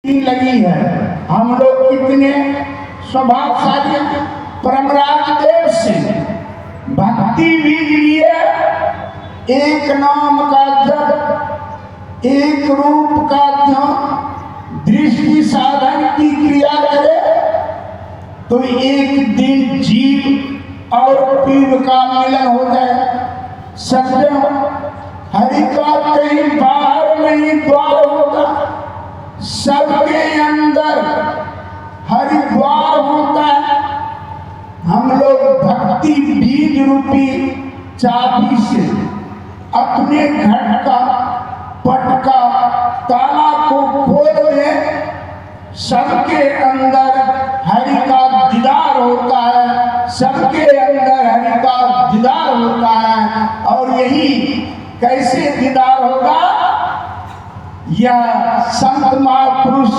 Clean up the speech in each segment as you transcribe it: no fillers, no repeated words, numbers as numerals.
लगी है। हम लोग कितने सौभाग्यशाली, परमराज देव से भक्ति भी लिए, एक नाम का जप, एक रूप का ध्यान, दृष्टि साधन की क्रिया करे तो एक दिन जीव और पीर का मिलन हो जाए। सत्य हरि का कहीं बाहर नहीं द्वार होता, सबके अंदर हरिद्वार होता है। हम लोग भक्ति बीज रूपी चाबी से अपने घर का पटका ताला को खोल दें, सबके अंदर हरि का दीदार होता है, सबके अंदर हरि का दीदार होता है। और यही कैसे दीदार होगा, यह संत महापुरुष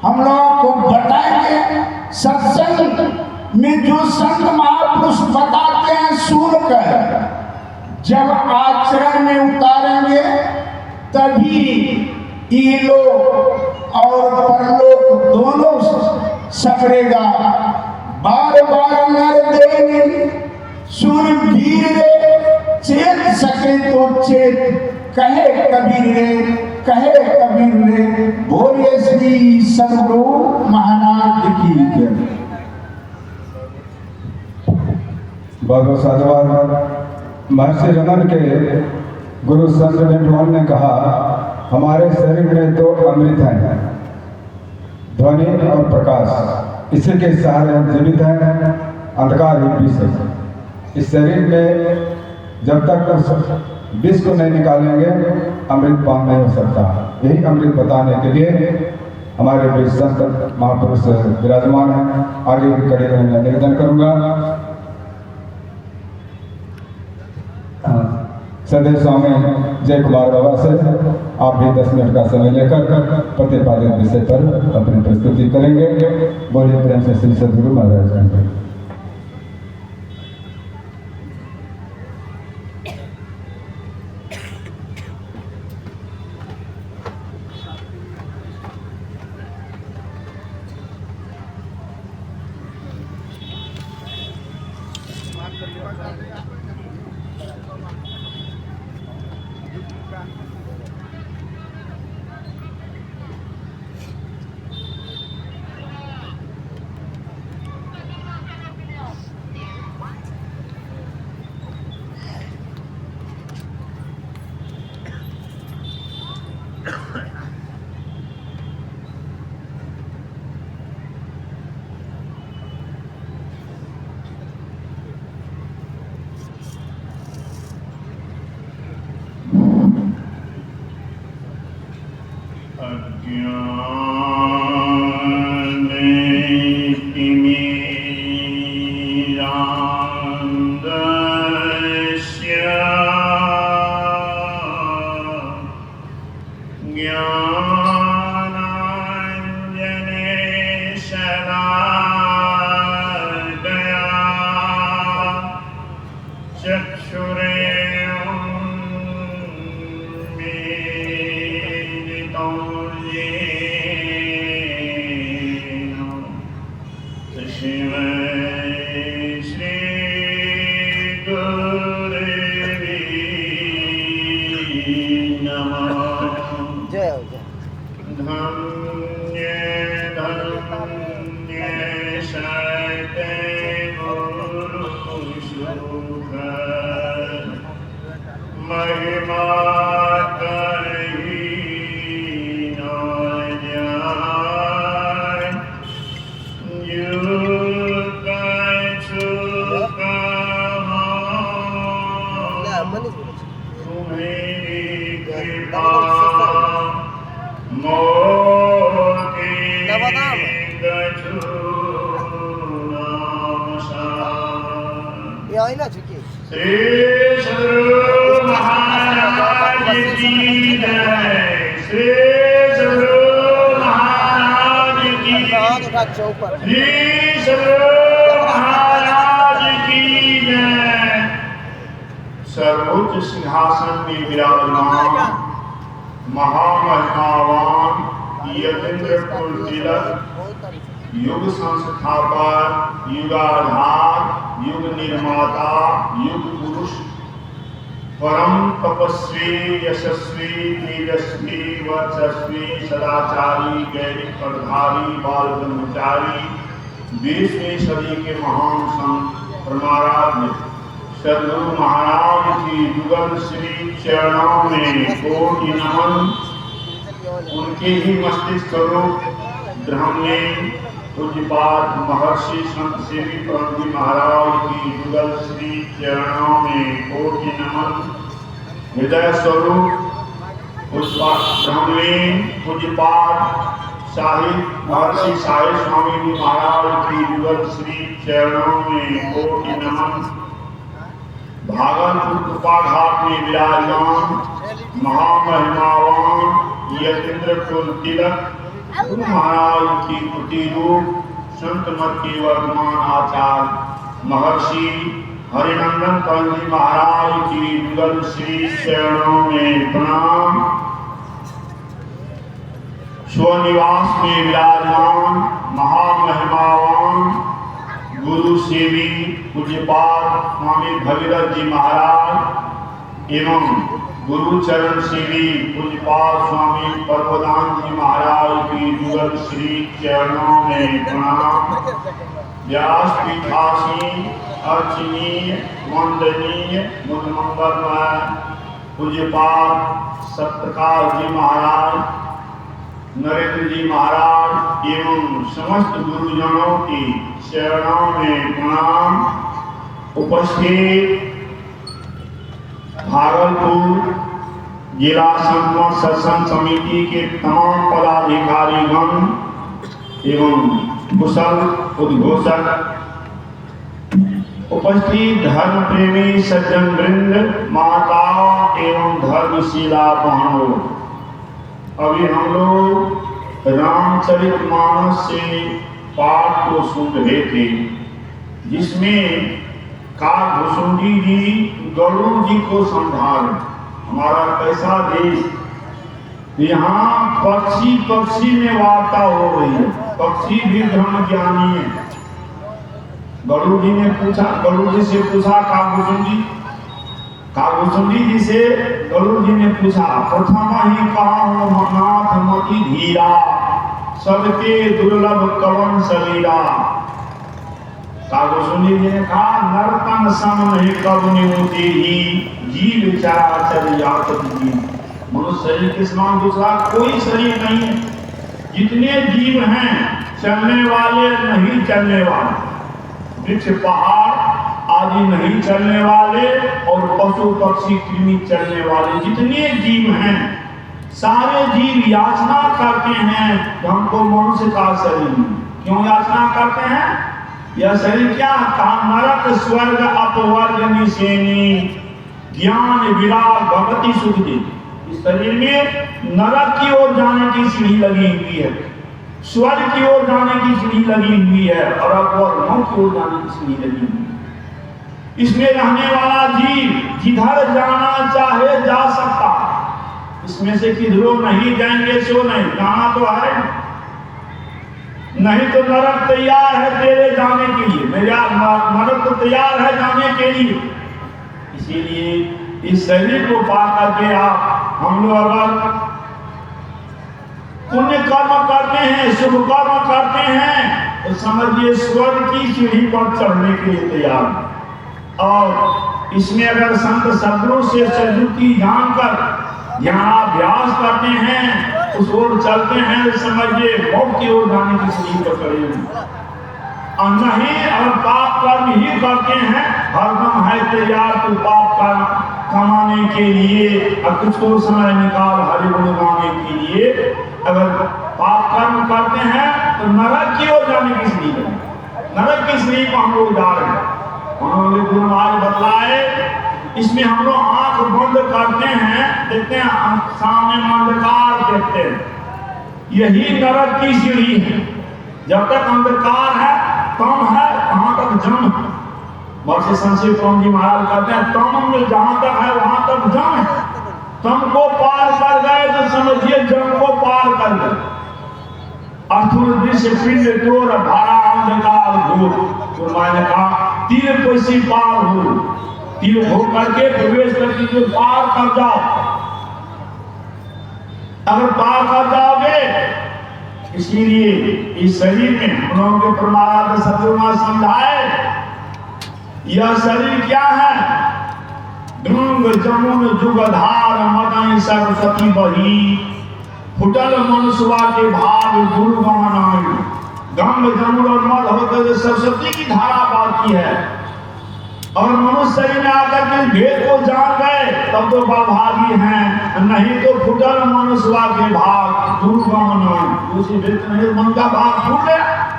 हम लोगों को बताएंगे। सत्संग में जो संत महापुरुष बताते हैं सुनकर जब आचरण में उतारेंगे तभी ये लोक और परलोक दोनों सफरेगा। बार बार नर देनी सुरवीर चेत सके तो चेत, कहे कबीर रे, कहे कबीर रे, बोले श्री सदगुरु महाराज की जय। बहुत बहुत साधुवाद। महर्षि रमन के गुरु संत वेंटवाल ने कहा, हमारे शरीर में दो अमृत हैं, ध्वनि और प्रकाश। इसी के सहारे हम जीवित हैं, अंधकार ही विष है। इस शरीर में जब तक विष को नहीं निकालेंगे अमृत पान नहीं हो सकता। यही अमृत बताने के लिए हमारे बीच संत महापुरुष विराजमान हैं। आगे खड़े रहने निवेदन करूंगा। सदैव स्वामी जय कुमार बाबा से आप भी 10 मिनट का समय लेकर प्रतिपादित विषय पर अपनी प्रस्तुति करेंगे। बोलिए प्रेम से श्री सदगुरु महाराज जी। सर्वोच्च सिंहासन में विराजमान महामहिमावान यतीन्द्र कुल तिलक, युग संस्थापक, युगाधार, युग निर्माता, युग पुरुष, परम तपस्वी, यशस्वी, तेजस्वी, वर्चस्वी, सदाचारी, गैरिक पदधारी, बाल ब्रह्मचारी, 20वीं सदी के महान संत परमाराध्य सद्गुरु महाराज की युगल श्री चरणों में कोटि नमन। उनके ही मस्तिष्क स्वरूप ब्रह्मे पूज्यपाद महर्षि संत सेवी परम जी महाराज की युगल श्री चरणों में कोटि नमन। हृदय स्वरूप ब्रह्मे पूज्यपाद साहिब महर्षि साहिब स्वामी जी महाराज की युगल श्री चरणों में कोटि नमन। भागलपुर कृपा घाट में विराजमान महामहिमावान यतीन्द्र कुल तिलक गुरु महाराज की प्रतिरूप संत मत के वर्तमान आचार्य महर्षि हरिनंदन पंत जी महाराज की युगल श्री चरणों में प्रणाम। स्वनिवास में विराजमान महामहिमावान गुरु सेवी पूज्यपाद स्वामी भगीरथ जी महाराज एवं गुरु चरण सेवी पूज्यपाद स्वामी परमदान जी महाराज की युगल श्री चरणों में प्रणाम। व्यास पीठासीन अर्चनीय वंदनीय मुद मंगलमय पूज्यपाद सत्यकाल जी महाराज, नरेंद्र जी महाराज एवं समस्त गुरुजनों की चरणों में प्रणाम। उपस्थित भागलपुर जिला संतों सत्संग समिति के तमाम पदाधिकारीगण एवं कुशल उद्घोषक, उपस्थित धर्म प्रेमी सज्जन वृंद, माताओं एवं धर्मशिला बहनों, अभी हम लोग रामचरितमानस से पाठ को सुन रहे थे, जिसमें काकभुसुंडी जी गरुड़ जी को समझाए हमारा कैसा देश, यहाँ पक्षी पक्षी में वार्ता हो रही है, पक्षी भी धर्म ज्ञानी है। गरुड़ जी ने पूछा, गरुड़ जी से पूछा काकभुसुंडी जी से गरुड़ जी ने पूछा, प्रथम ही कहा नाथ मति धीरा, सबके दुर्लभ कवन सलीला। काकभुसुंडी जी ने कहा नरतन सम नहीं कब होते ही, जीव विचारा चल जात जी। मनुष्य शरीर के समान दूसरा कोई शरीर नहीं है। जितने जीव हैं चलने वाले नहीं चलने वाले, वृक्ष पहाड़ आदि नहीं चलने वाले और पशु पक्षी कृमि चलने वाले, जितने जीव हैं सारे जीव याचना करते हैं कि हमको मनुष्य का शरीर। क्यों याचना करते हैं? यह शरीर क्या कहा? नरक स्वर्ग अपवर्ग निसेनी, ज्ञान विराग भगवती सुख दे। इस शरीर में नरक की ओर जाने की सीढ़ी लगी हुई है, स्वर्ग की ओर जाने की सीढ़ी लगी हुई है और अपवर्ग की ओर जाने की सीढ़ी लगी हुई है। इसमें रहने वाला जीव जिधर जाना चाहे जा सकता, इसमें से किधरों नहीं जाएंगे सो नहीं, जाना तो है। नहीं तो नरक तैयार है तेरे जाने के लिए, मेरा नरक तो तैयार है जाने के लिए। इसीलिए इस शरीर को पा करके आप हम लोग अगर पुण्य कर्म करते हैं, शुभ कर्म करते हैं, तो समझिए स्वर्ग की सीढ़ी पर चढ़ने के लिए तैयार। और इसमें अगर संत सद्गुरु से सद्गुरु जानकर ध्यानाभ्यास करते हैं, उस ओर चलते हैं, तो समझिए मौत की ओर जाने की सीढ़ी पर चढ़े हुए। और नहीं अगर पाप कर्म ही करते हैं, हरदम है तैयार तो पाप कर्म कमाने के लिए और कुछ तो समय निकाल हरि गुण गाने के लिए, अगर पाप कर्म करते हैं तो नरक की ओर जाने की सीढ़ी है। नरक की सीढ़ी को हम लोग जा रहे हैं। उन्होंने गुरु महाराज बतलाए, इसमें हम लोग आंख बंद करते हैं, देखते हैं सामने अंधकार देखते हैं, यही नरक की सीढ़ी है। जब तक अंधकार है, तम है, वहां तक जम है। महर्षि संत प्रभु जी महाराज कहते हैं तम में जहां तक है वहां तक जम है। तम को पार कर गए तो समझिए जम को पार कर गए। अर्थुल दृश्य पिंड तोर भारा अंधकार घोर। तो मैंने कहा तीर पैसी पार हो, तीर हो करके प्रवेश करके जो पार कर जाओ, अगर पार कर जाओगे। इसीलिए इस शरीर में हम लोगों के परमात्मा सतगुरु समझाए यह शरीर क्या है। गंग जमुन जुगधार मदन सरस्वती बही, फुटल मनुष्यवा के भाग गुरु गमनाई। गंग जमुन और मद होते हुए सरस्वती की धारा बहती है, और मनुष्य शरीर में आकर के भेद को जान गए तब तो बड़भागी हैं, नहीं तो फुटल मनुष्यवा के भाग गुरु गमनाई। उसी भेद नहीं मन का भाग फूट गया।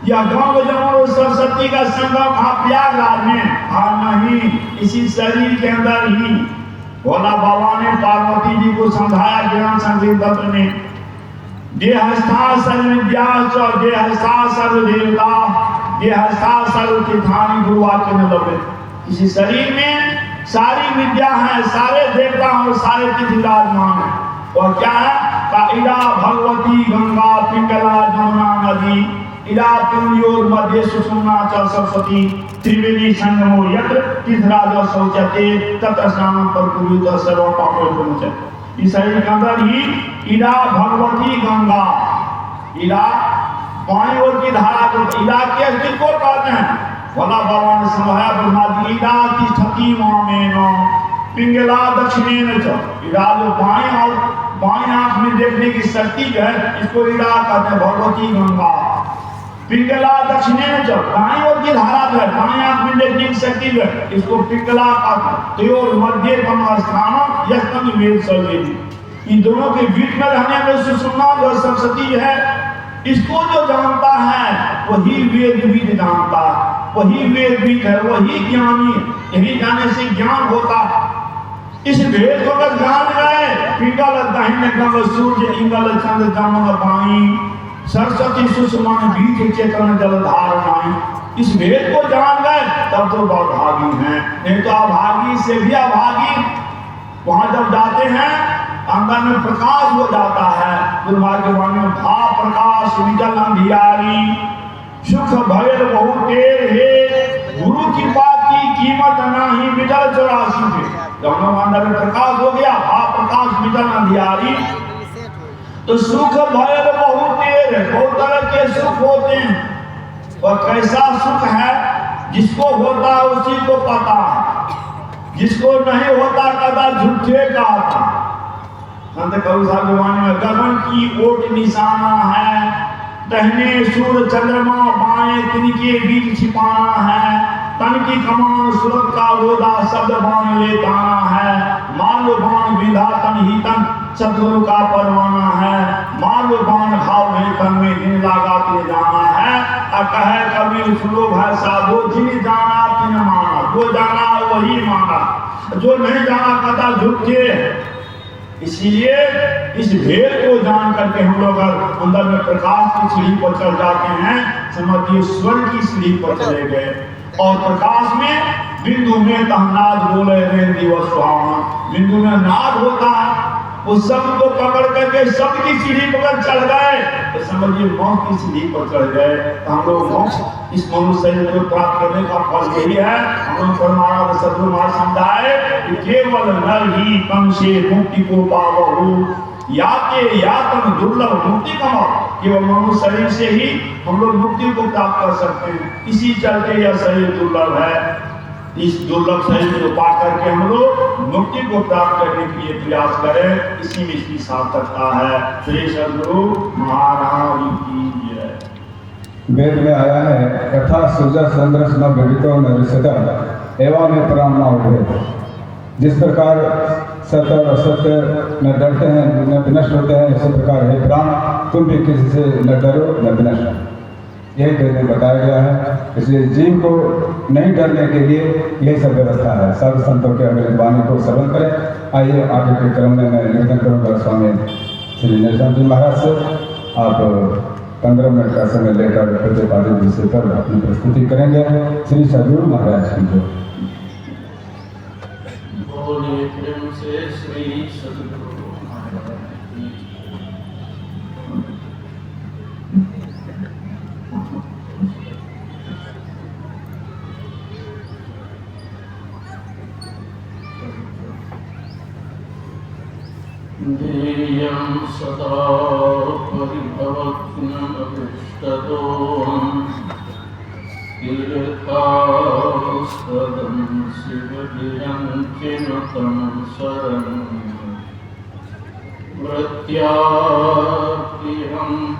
या गंग जमुन और सरस्वती का संगम कहा प्रयागराज में, हाँ नहीं, इसी शरीर के अंदर ही भोला बाबा ने पार्वती जी को समझाया ज्ञान संगीत तत्व में। देहस्था सर्व विद्या च देहस्था सर्व देवता, देहस्था सर्व तीर्थानि गुरुवाक्य में लगे। इसी शरीर में सारी विद्या है, सारे देवता और सारे तीर्थ विराजमान है। और क्या है? इड़ा भगवती गंगा पिंगला जमुना नदी, इड़ा पुण्योर मध्य सुषुम्ना च सरस्वती, त्रिवेणी संगमो यत्र तीर्थराज शौचते तत्र स्नानं परकुरुत सर्व पापोपमुच्यते। इस शरीर के अंदर ही इड़ा भगवती गंगा, इड़ा बाईं ओर की धारा को इड़ा के अस्तित्व को कहते हैं। भोला बाबा ने समझाया ब्रह्मा जी इड़ा तिष्ठति मामेन पिंगला दक्षिणेन च, इड़ा जो बाईं और बाईं आंख में देखने की शक्ति है इसको इड़ा कहते हैं भगवती गंगा। पिंगला दक्षिणेन च, दाईं ओर की धारा है, दाईं आंख में देखने की शक्ति है, इसको पिंगला कहते हैं। तयोर मध्य ब्रह्म स्थान यस्तन वेद सर्वेदी, इन दोनों के बीच में रहने में सुषुम्ना जो सरस्वती है, इसको जो जानता है वही वेदविद जानता है, वही वेदविद है, वही ज्ञानी। यही जाने से ज्ञान होता। इस भेद को अगर जान गए, पिंगल दाहिने गंग सूर्य इंगल चंद्र जमुन बाई, सरस्वती सुषुम्ना बीज चेतन जलधार नाई। इस भेद को जान गए तब तो बहुत भागी हैं, नहीं तो अभागी से भी अभागी। वहां जब जाते हैं अंदर में प्रकाश हो जाता है। गुरुवार के वाणी में भा प्रकाश विजल अंधियारी, सुख भयल बहुत देर है, गुरु की बात की कीमत नहीं विजल 84 पे। दोनों अंदर में प्रकाश हो गया, भा प्रकाश विजल अंधियारी, तो सुख भयल बहुत देर है। बहुत तरह के सुख होते हैं, और कैसा सुख है जिसको होता है उसी को पता है, जिसको नहीं होता कदा झूठे का आता। संत कबीर साहब के वाणी में गगन की ओट निशाना है, टहने सूर्य चंद्रमा बाएं तिनके बीच छिपाना है, तन की कमान सुरत का रोदा शब्द बाण ले ताना है, माल्य बाण विधा तन ही तन सतगुरु का परवाना है, माल्य बाण भाव में तन में दिन लगा के जाना है। कहे कबीर सुनो भाई साधो जिन जाना तिन माना, जो जाना वही माना, जो नहीं जाना कदा झूठे। इसीलिए इस भेद को जान करके हम लोग अंदर में प्रकाश की सीढ़ी पर चढ़ जाते हैं, समझिए स्वर्ग की सीढ़ी पर चले गए। और प्रकाश में बिंदु में तहनाद बोले रे दिवस सुहावना, बिंदु में नाद होता है, उस शब्द को पकड़ करके शब्द की सीढ़ी पर चढ़ गए तो समझिए मोक्ष की सीढ़ी पर चढ़ गए। तो हम लोग मोक्ष इस मनुष्य शरीर को प्राप्त करने का फल यही है। हम लोग परमात्मा सद्गुरु महाराज समझाए कि केवल नर ही तन से मुक्ति को पावहु, याते यातन दुर्लभ मुक्ति कमाओ। केवल मनुष्य शरीर से ही हम लोग मुक्ति को प्राप्त कर सकते हैं। इसी चलते यह शरीर दुर्लभ है। इस दुर्लभ शरीर को पा करके हम लोग मुक्ति को प्राप्त करने के लिए प्रयास करें, इसी में इसकी सार्थकता है। श्री सद्गुरु महाराज की जय। वेद में आया है यथा सूर्य चंद्र न भवितो न विसत एवं में प्राण उठे। जिस प्रकार सत्य और असत्य न डरते हैं न विनष्ट होते हैं, इसी प्रकार है प्राण तुम भी किसी से न डरो न विनष्ट। यही वेद में बताया गया है। इसलिए जीव को नहीं डरने के लिए यही सब व्यवस्था है। सर्व संतों के अगर वाणी को श्रवण करें। आइए आगे के क्रम में मैं निवेदन करूँगा स्वामी श्री नरसिंह जी महाराज से, आप 15 मिनट का समय लेकर प्रतिपादित विषय पर अपनी प्रस्तुति करेंगे। श्री सद्गुरु महाराज की जय। बोले प्रेम से श्री सद्गुरु सदा परिभवग्नमभिष्टदोहम् तीर्थास्पदं शिवगिरञ्चिनुतं शरणम् मृत्याप्रियं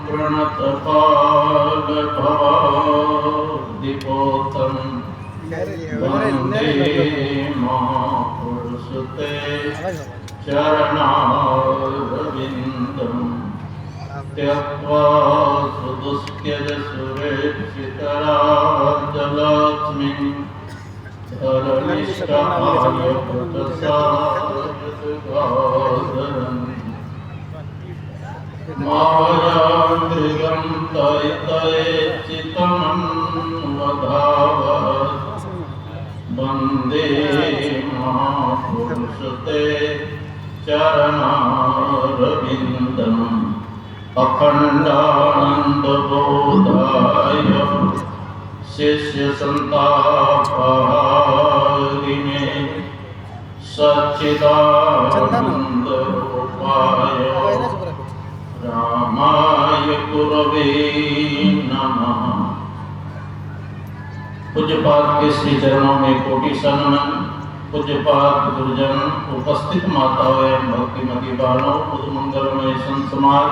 प्रणतपालभवादिपोतं वन्दे महापुरुषते चरणारविन्दम् त्यक्त्वा सुदुस्त्यज सुरेक्षितराजलक्ष्मीं धर्मिष्ठाय प्रसादगाधरम् मायान्द्रियं तयतयेच्चितमन्वधावत् वन्दे महापुरुषते चरणारविन्दम् अखण्डानन्दबोधाय शिष्यसन्तापहारिणे सच्चिदानन्दरूपाय रामाय गुरवे नमः। पूज्यपाद के श्री चरणों में कोटि सनमन। पूज्यपाद गुरुजन, उपस्थित माताओं एवं भक्तिमती बहनों, उस मंगलमय संत समाज,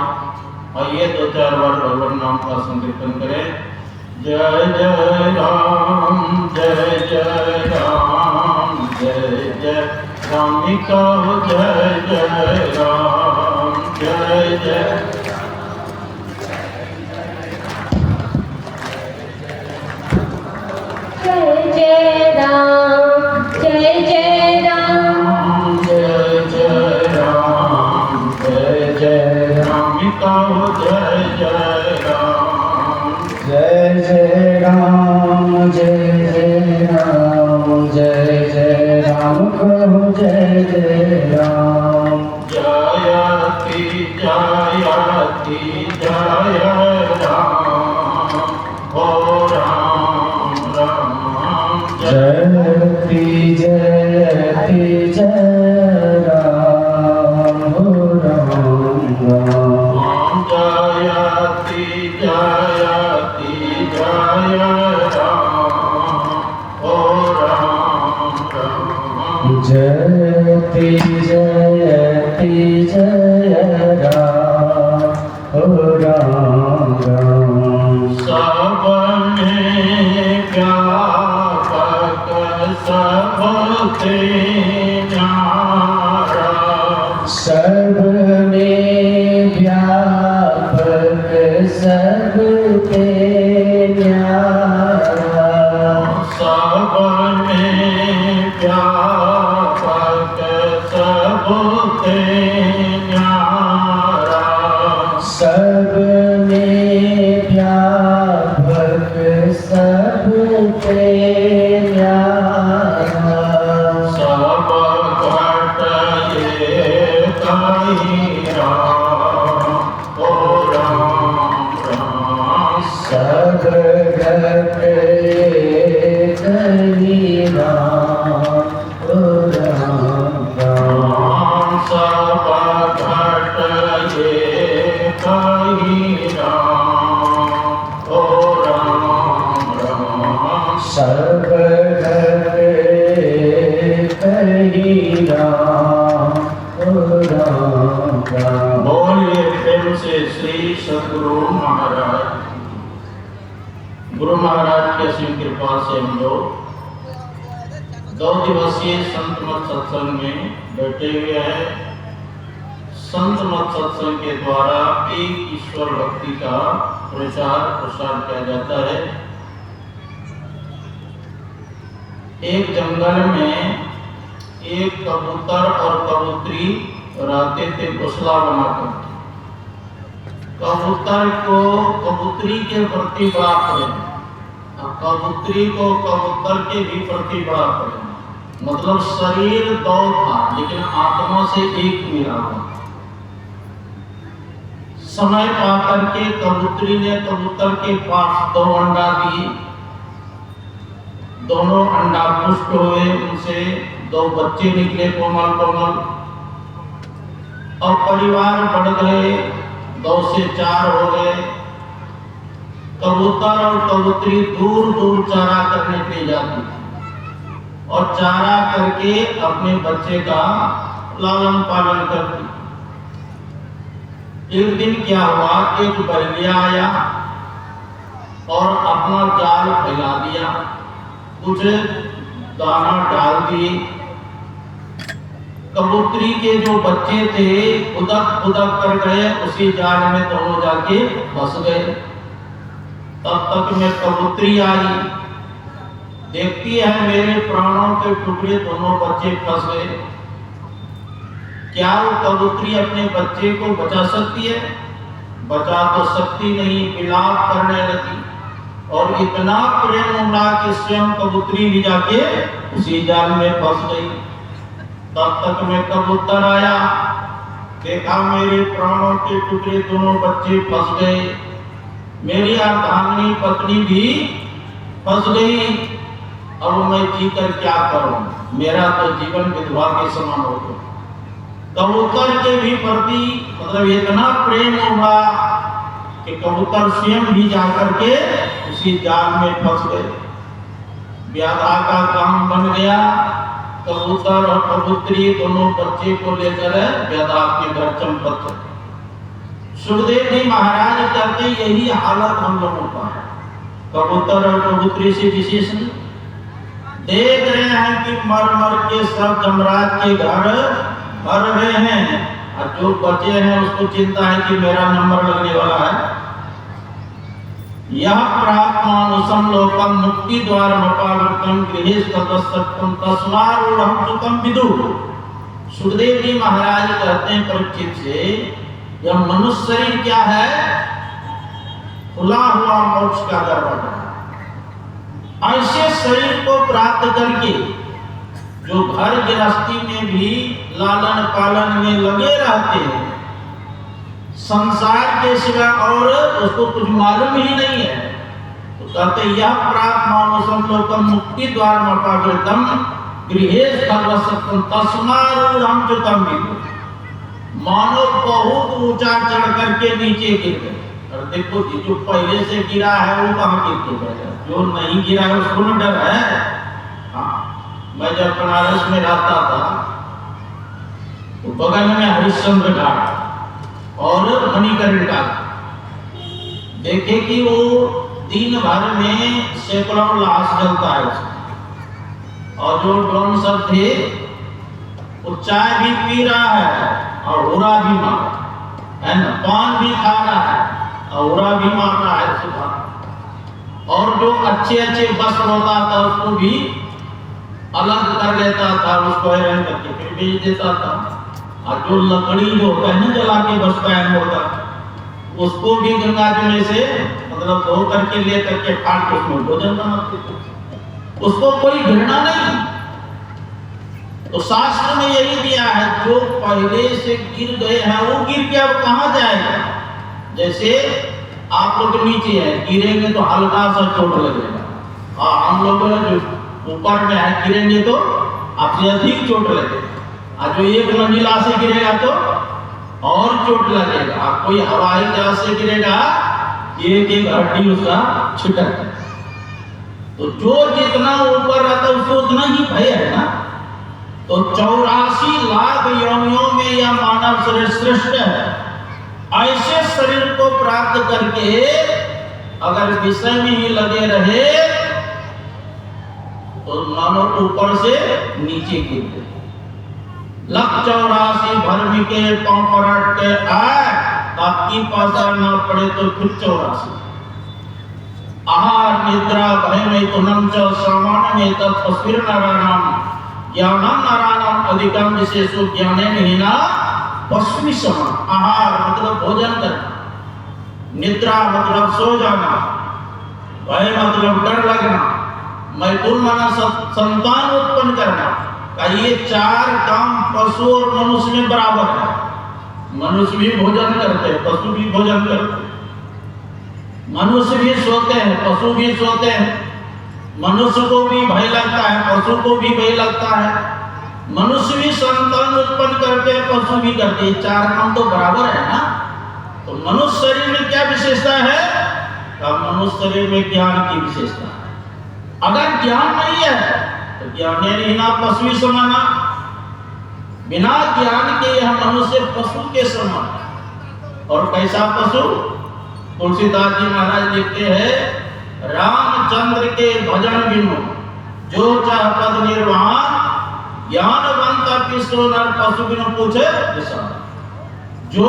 आइए 2-4 बार भगवान नाम का संकीर्तन करें। जय जय राम, जय जय राम, जय जय रामिका, जय जय राम, जय जय जय राम, जय जय राम, जय जय राम, जय जय रामिका, जय जय राम, जय जय राम, जय जय राम, जय जय राम कहो जय जय राम। जयति जयति जय राम, हो राम राम जयति जयति जय राम, हो राम राम। जयति जयति जय राम, हो राम राम जयति जयति जय राम, हो राम राम। सब में व्यापक सबते न्यारा, सब में व्यापक सबते न्यारा, सब में व्यापक सबते न्यारा, सब में व्यापक सबते न्यारा, सब घट ये कहीं राम, ओ राम राम। सब घट कहीं राम, ओ राम राम। सब घट ये कहीं राम, ओ राम राम। सब घट कहीं राम, ओ राम राम। बोलिए प्रेम से श्री सद्गुरु महाराज। गुरु महाराज की असीम कृपा से हम लोग 2 दिवसीय संत मत सत्संग में बैठे हुए हैं। संत मत सत्संग के द्वारा एक ईश्वर भक्ति का प्रचार प्रसार किया जाता है। एक जंगल में एक कबूतर और कबूतरी रहते थे घोंसला बनाकर। कबूतर को कबूतरी के प्रति बड़ा प्रेम और कबूतरी को कबूतर के भी प्रति बड़ा प्रेम। मतलब शरीर 2 था लेकिन आत्मा से एक मिला हुआ। समय पाकर के कबूतरी ने कबूतर के पास 2 अंडा दिए। दोनों अंडा पुष्ट हुए, उनसे 2 बच्चे निकले कोमल कोमल। और परिवार बढ़ गए, 2 से 4 हो गए। कबूतर और कबूतरी दूर दूर चारा करने के लिए जाती थी और चारा करके अपने बच्चे का लालन पालन करती। एक दिन क्या हुआ, एक बैलिया आया और अपना जाल फैला दिया, कुछ दाना डाल दिए। कबूतरी के जो बच्चे थे उदक उदक कर गए, उसी जाल में दोनों जाके फंस गए। तब तक में कबूतरी आई, देखती है मेरे प्राणों के टुकड़े दोनों बच्चे फंस गए। क्या वो कबूतरी अपने बच्चे को बचा सकती है? बचा तो सकती नहीं, विलाप करने लगी और इतना प्रेम उमड़ा कि स्वयं कबूतरी भी जाके उसी जाल में फंस गई। तब तक में कबूतर आया, देखा मेरे प्राणों के टुकड़े दोनों बच्चे फंस गए, मेरी अर्धांगिनी पत्नी भी फंस गई, अब मैं जीकर क्या करूं, मेरा तो जीवन विधवा के समान हो गया। कबूतर के भी प्रति मतलब इतना प्रेम हुआ कि कबूतर स्वयं भी जाकर के उसी जाल में फंस गए। व्याधा का काम बन गया, कबूतर और कबूतरी दोनों बच्चे को लेकर व्याधा अपने घर चंपत चले। सुखदेव जी महाराज कहते यही हालत हम लोगों का है, कबूतर और कबूतरी से विशेष नहीं। देख रहे हैं कि मर मर के सब जमराज के घर भर रहे हैं और जो बचे हैं उसको चिंता है कि मेरा नंबर लगने वाला है। यह प्राप्त मानुषम लोकम मुक्ति द्वार मपावृतम गृहेश तदसत्तम तस्मारूढ़ं सुखम विदु। सुखदेव जी महाराज कहते हैं परीक्षित से, यह मनुष्य शरीर क्या है? खुला हुआ मोक्ष का दरवाजा। ऐसे शरीर को प्राप्त करके जो घर गृहस्थी में भी लालन पालन में लगे रहते हैं, संसार के सिवा और उसको कुछ मालूम ही नहीं है, तो कहते यह प्राप्त मानुषम लोकम मुक्ति द्वार मपावृतम गृहेश सर्वसत्तम तस्मारूढ़ं सुखम विदु। मानो बहुत ऊंचा चढ़ करके नीचे गिर गए। और देखो जो पहले से गिरा है वो कहाँ गिर के गया, जो नहीं गिरा है उसको न डर है। हाँ, मैं जब बनारस में रहता था तो बगल में हरिश्चंद्र घाट और मणिकरण घाट, देखे कि वो दिन भर में सैकड़ों लाश जलता है उसमें। और जो ड्रोन सब थे वो चाय भी पी रहा है और उड़ा भी मार है ना, पान भी खा रहा है और उड़ा भी मार रहा है सुबह। और जो अच्छे अच्छे वस्त्र होता था उसको भी अलग कर लेता था, उसको आयरन करके फिर बेच देता था। और जो लकड़ी जो होता है ना जला के वस्त्र पहन होता उसको भी गंगा जल से मतलब धो करके ले करके फाड़ के उसमें भोजन बनाते थे, उसको कोई घृणा नहीं। तो शास्त्र में यही दिया है, जो पहले से गिर गए हैं वो गिर के अब कहाँ जाएगा। जैसे आप लोग नीचे है, गिरेंगे तो हल्का सा चोट लगेगा, और हम लोग जो ऊपर में है गिरेंगे तो आपसे अधिक चोट लगेगा। और जो एक मंजिला से गिरेगा तो और चोट लगेगा। कोई हवाई जहाज से गिरेगा एक एक हड्डी उसका छिटक। तो जो जितना ऊपर रहता है उसको उतना ही भय है ना। तो 84 लाख योनियों में यह मानव शरीर श्रेष्ठ है। ऐसे शरीर को प्राप्त करके अगर विषय में ही लगे रहे तो मानो ऊपर से नीचे गिर गए। 184 भरमी के पांव पर अट के आए, आपकी पासा ना पड़े तो फिर 84। आहार निद्रा भय में तो नम च सामान्य में तत्स्वीर नारायण ज्ञानम नारायणम अधिकम विशेषो ज्ञाने महीना पश्चिमी समान। आहार मतलब भोजन करना, निद्रा मतलब सो जाना, भय मतलब डर लगना, मैथुन माना संतान उत्पन्न करना। का ये 4 काम पशु और मनुष्य में बराबर है। मनुष्य भी भोजन करते हैं, पशु भी भोजन करते हैं। मनुष्य भी सोते हैं, पशु भी सोते हैं। मनुष्य को भी भय लगता है, पशु को भी भय लगता है। मनुष्य भी संतान उत्पन्न करते हैं, पशु भी करते हैं, चार काम तो बराबर है ना। तो मनुष्य शरीर में क्या विशेषता है? अब मनुष्य शरीर में ज्ञान की विशेषता है। अगर ज्ञान नहीं है तो ज्ञान नहीं ना, पशु समाना। बिना ज्ञान के यह मनुष्य पशु के समान। और कैसा पशु? तुलसीदास जी महाराज लिखते हैं, रामचंद्र के भजन बिनु जो चाह पद निर्वाण, ज्ञानवंत पिसो नर पशु बिनु पूछे किसान। जो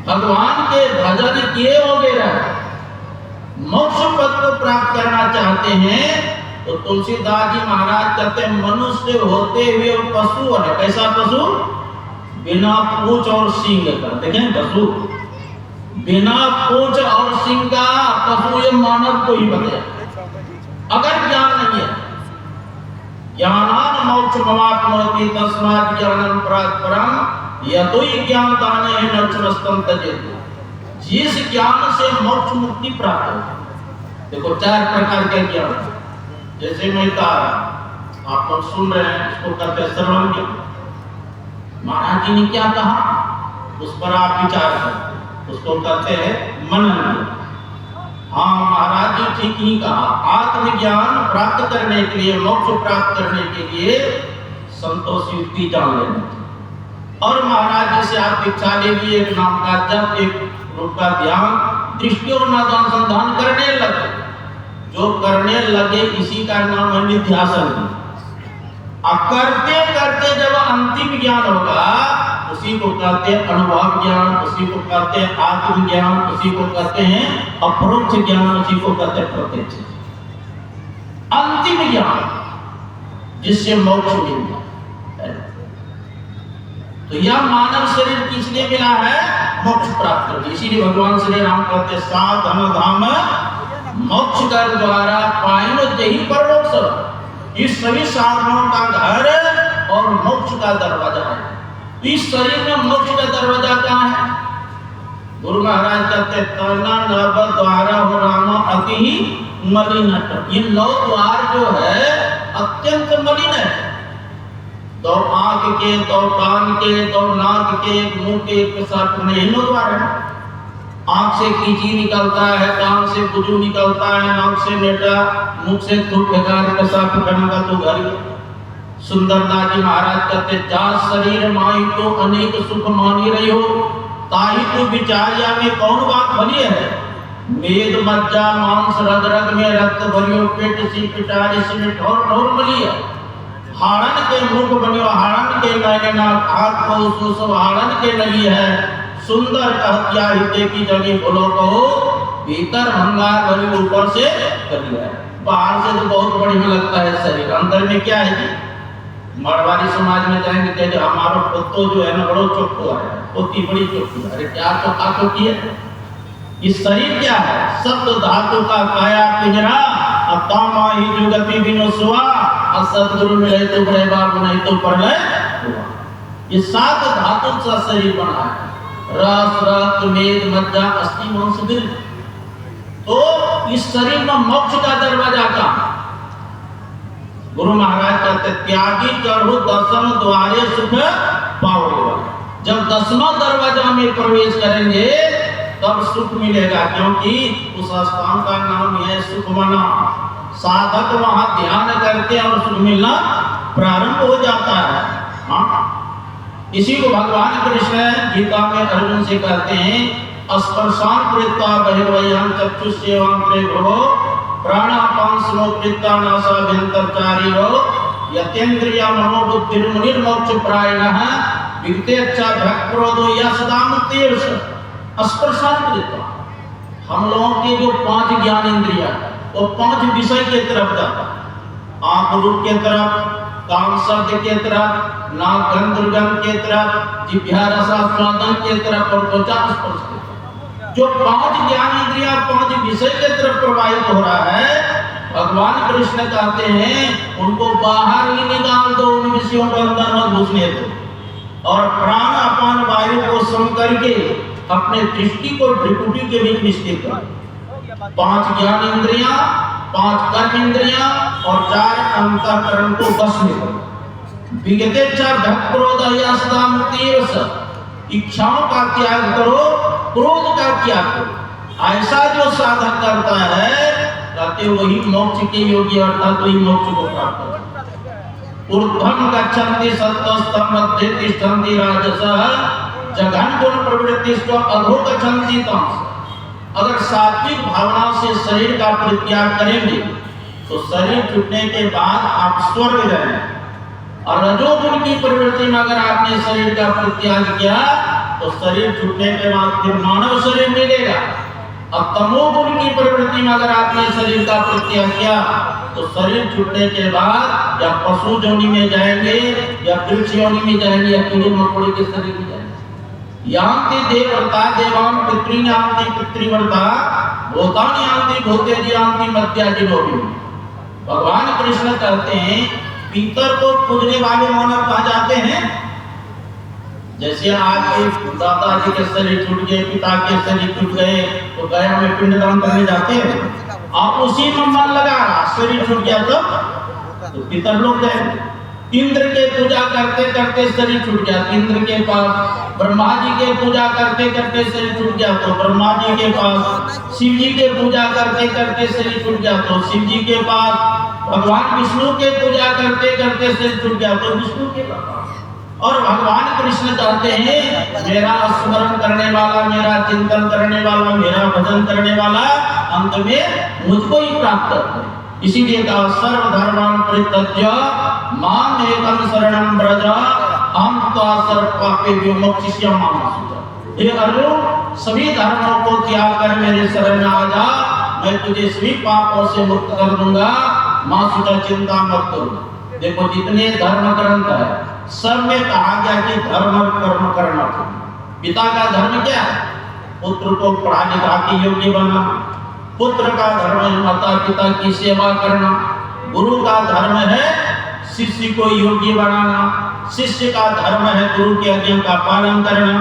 भगवान के भजन किए वगैरह मोक्ष पद को प्राप्त करना चाहते हैं, तो तुलसीदास जी महाराज कहते हैं मनुष्य होते हुए पशु है। कैसा पशु? बिना पूंछ और सींग का। देखें पशु बिना पूंछ और सींग का पशु, ये मानव को ही बने। अगर ज्ञान नहीं है, ज्ञानान मोक्ष ममाप्नोति तस्मात् ज्ञानं परात्परम् यतो हि ज्ञानदानेन मोक्षमस्तं त्यजेत्। जिस ज्ञान से मोक्ष मुक्ति प्राप्त हो। देखो चार प्रकार के ज्ञान, जैसे मैं कहा आप लोग सुन रहे हैं, इसको कहते हैं श्रवण ज्ञान। महाराज जी ने क्या कहा उस पर आप विचार करें, उसको कहते हैं मनन। हाँ महाराज जी ठीक ही कहा। आत्मज्ञान प्राप्त करने के लिए, मोक्ष प्राप्त करने के लिए संतोष युक्ति जान लेना। और महाराज जी से आप दीक्षा ले लिए, एक नाम का जप, एक रूप का ध्यान, दृष्टि और अनुसंधान करने लगे। जो करने लगे इसी का नाम है निध्यासन। अब करते करते जब अंतिम ज्ञान होगा उसी को कहते हैं अनुभव ज्ञान, उसी को कहते हैं आत्मज्ञान, उसी को कहते हैं अपरोक्ष ज्ञान, उसी को कहते हैं प्रत्यक्ष। अंतिम ज्ञान जिससे मोक्ष मिलता है। तो यह मानव शरीर किस लिए मिला है? मोक्ष प्राप्त करने। इसीलिए भगवान श्री राम कहते हैं साधन धाम मोक्ष कर द्वारा पाइनो जही परलोक सब। इस सभी साधनों का घर और मोक्ष का दरवाजा है। इस शरीर में मोक्ष का दरवाजा कहाँ है? गुरु महाराज कहते तना नव द्वारा हो रामा अति ही मलिन। ये 9 द्वार जो है अत्यंत मलिन है। 2 आंख के, 2 कान के, 2 नाक के, मुंह के, पेशाब करने, ये 9 द्वार है। आंख से कीची निकलता है, कान से बुजू निकलता है, नाक से नेटा, मुख से थूक फेंकार, पेशाब करने का तो घर। सुंदरनाथ जी महाराज कहते जा शरीर माई तो अनेक सुख मानी रही हो, ताही तो विचारिया में कौन बात भली है। मेद मज्जा मांस रग रग में रक्त भरियो, पेट सी पिटारी से ठोर ठोर मली है। हाड़न के मुख बनियो, हाड़न के नैने नाक, हाथ को सुसु हाड़न के लगी है। सुंदर कहतिया हिते की जगी बोलो कहो, भीतर भंगार भरी ऊपर से करिया है। बाहर से तो बहुत बढ़िया लगता है शरीर, अंदर में क्या है जी? मारवाड़ी समाज में जाएंगे कहते हमारा पोतो जो है ना बड़ो चोखो है, पोती बड़ी चोखी है। अरे क्या चोखा चोखी है? इस शरीर क्या है? सप्त धातु का काया पिंजरा, अतामा ही जुगति बिनो सुआ, असतगुरु मिले तो बड़े बाबू नहीं तो परलय हुआ। ये 7 धातु का शरीर बना है। रस रक्त मेद मज्जा अस्थि मांस दिल। तो इस शरीर में मोक्ष का दरवाजा कहाँ? गुरु महाराज कहते त्यागी चढ़ो दसम द्वारे सुख पाओगे। जब 10वां दरवाजा में प्रवेश करेंगे तब सुख मिलेगा, क्योंकि उस स्थान का नाम है सुखमना। साधक वहां ध्यान करते हैं और सुख मिलना प्रारंभ हो जाता है। हाँ, इसी को भगवान कृष्ण गीता में अर्जुन से कहते हैं स्पर्शान कृत्वा बहिर्वयं चक्षुष्येवां त्रिभुवो प्राणापान समो कृत्वा नासाभ्यंतरचारी हो यतेन्द्रिया मनोबुद्धिर्मुनिर्मोक्ष प्रायणः विगतेच्छा भक्तिरोधो यः सदा मुक्तिर्ष। स्पर्शान कृत्वा हम लोगों के जो 5 ज्ञान इंद्रिया वो 5 विषय के तरफ जाता है। आंख रूप के तरफ, कान शब्द के तरफ, नाक गंध दुर्गंध के तरफ, जिह्वा रसास्वादन के तरफ और त्वचा स्पर्श के तरफ। जो 5 ज्ञान इंद्रियां 5 विषय के तरफ प्रवाहित हो रहा है, भगवान कृष्ण कहते हैं उनको बाहर ही निकाल दो, उन विषयों के अंदर मत घुसने दो। और प्राण अपान वायु को सम करके अपने दृष्टि को त्रिपुटी के बीच निश्चित करो। 5 ज्ञान इंद्रियां, 5 कर्म इंद्रियां और 4 अंतःकरण को बस में करो। विगतेच्छा भक्रोध यस्ता मुक्तिरस, इच्छाओं का त्याग करो, क्रोध का त्याग करो। ऐसा जो साधक करता है कहते वही मोक्ष के योग्य अर्थात वही मोक्ष को प्राप्त करता। ऊर्ध्वं गच्छन्ति सत्त्वस्तं मध्ये तिष्ठन्ति राजसः, जघन गुण प्रवृत्तिस्त्व अधो गच्छन्ति तमसः। अगर सात्विक भावना से शरीर का परित्याग करेंगे तो शरीर छूटने के बाद आप स्वर्ग जाएंगे, और रजोगुण की प्रवृत्ति में अगर आपने शरीर का परित्याग किया तो शरीर छूटने के बाद फिर मानव शरीर मिलेगा, और तमोगुण की प्रवृत्ति में अगर आपने शरीर का परित्याग किया तो शरीर छूटने के बाद या पशु योनि में जाएंगे या वृक्ष योनि में जाएंगे या कीड़े मकोड़े के शरीर में जाएंगे। यान्ति देवव्रता देवान् पितॄन् यान्ति पितृव्रता भूतानि यान्ति भूतेजि यान्ति मर्त्याजिनोऽपि। भगवान कृष्ण कहते हैं पितर को पूजने वाले मानव कहा जाते हैं। जैसे आज के दादाजी के शरीर छूट गए, पिता के शरीर छूट गए तो गया में पिंडदान करने जाते हैं, आप उसी में मन लगा रहा, शरीर छूट गया तो पितर लोग गए। इंद्र के पूजा करते करते शरीर छूट गया, इंद्र के पास। ब्रह्मा जी के पूजा करते करते शरीर छूट गया तो ब्रह्मा जी के पास। शिव जी के पूजा करते करते शरीर छूट गया तो शिव जी के पास। भगवान विष्णु के पूजा करते करते शरीर छूट गया तो विष्णु के पास। और भगवान कृष्ण कहते हैं मेरा स्मरण करने वाला, मेरा चिंतन करने वाला, मेरा भजन करने वाला अंत में मुझको ही प्राप्त करता है। इसीलिए कहा सर्वधर्मान् परित्यज्य माम् एकं शरणं व्रज अहं त्वा सर्वपापेभ्यो मोक्षयिष्यामि मा शुचः। हे अर्जुन, सभी धर्मों को त्याग कर मेरे शरण में आ जा, मैं तुझे सभी पापों से मुक्त कर दूंगा, मां शुचः चिंता मत करो। देखो जितने धर्म ग्रंथ है सब में कहा गया कि धर्म और कर्म करना चाहिए। पिता का धर्म क्या है? पुत्र को पढ़ा लिखा के योग्य बनना। पुत्र का धर्म है माता पिता की सेवा करना। गुरु का धर्म है शिष्य को योग्य बनाना। शिष्य का धर्म है गुरु की आज्ञा का पालन करना।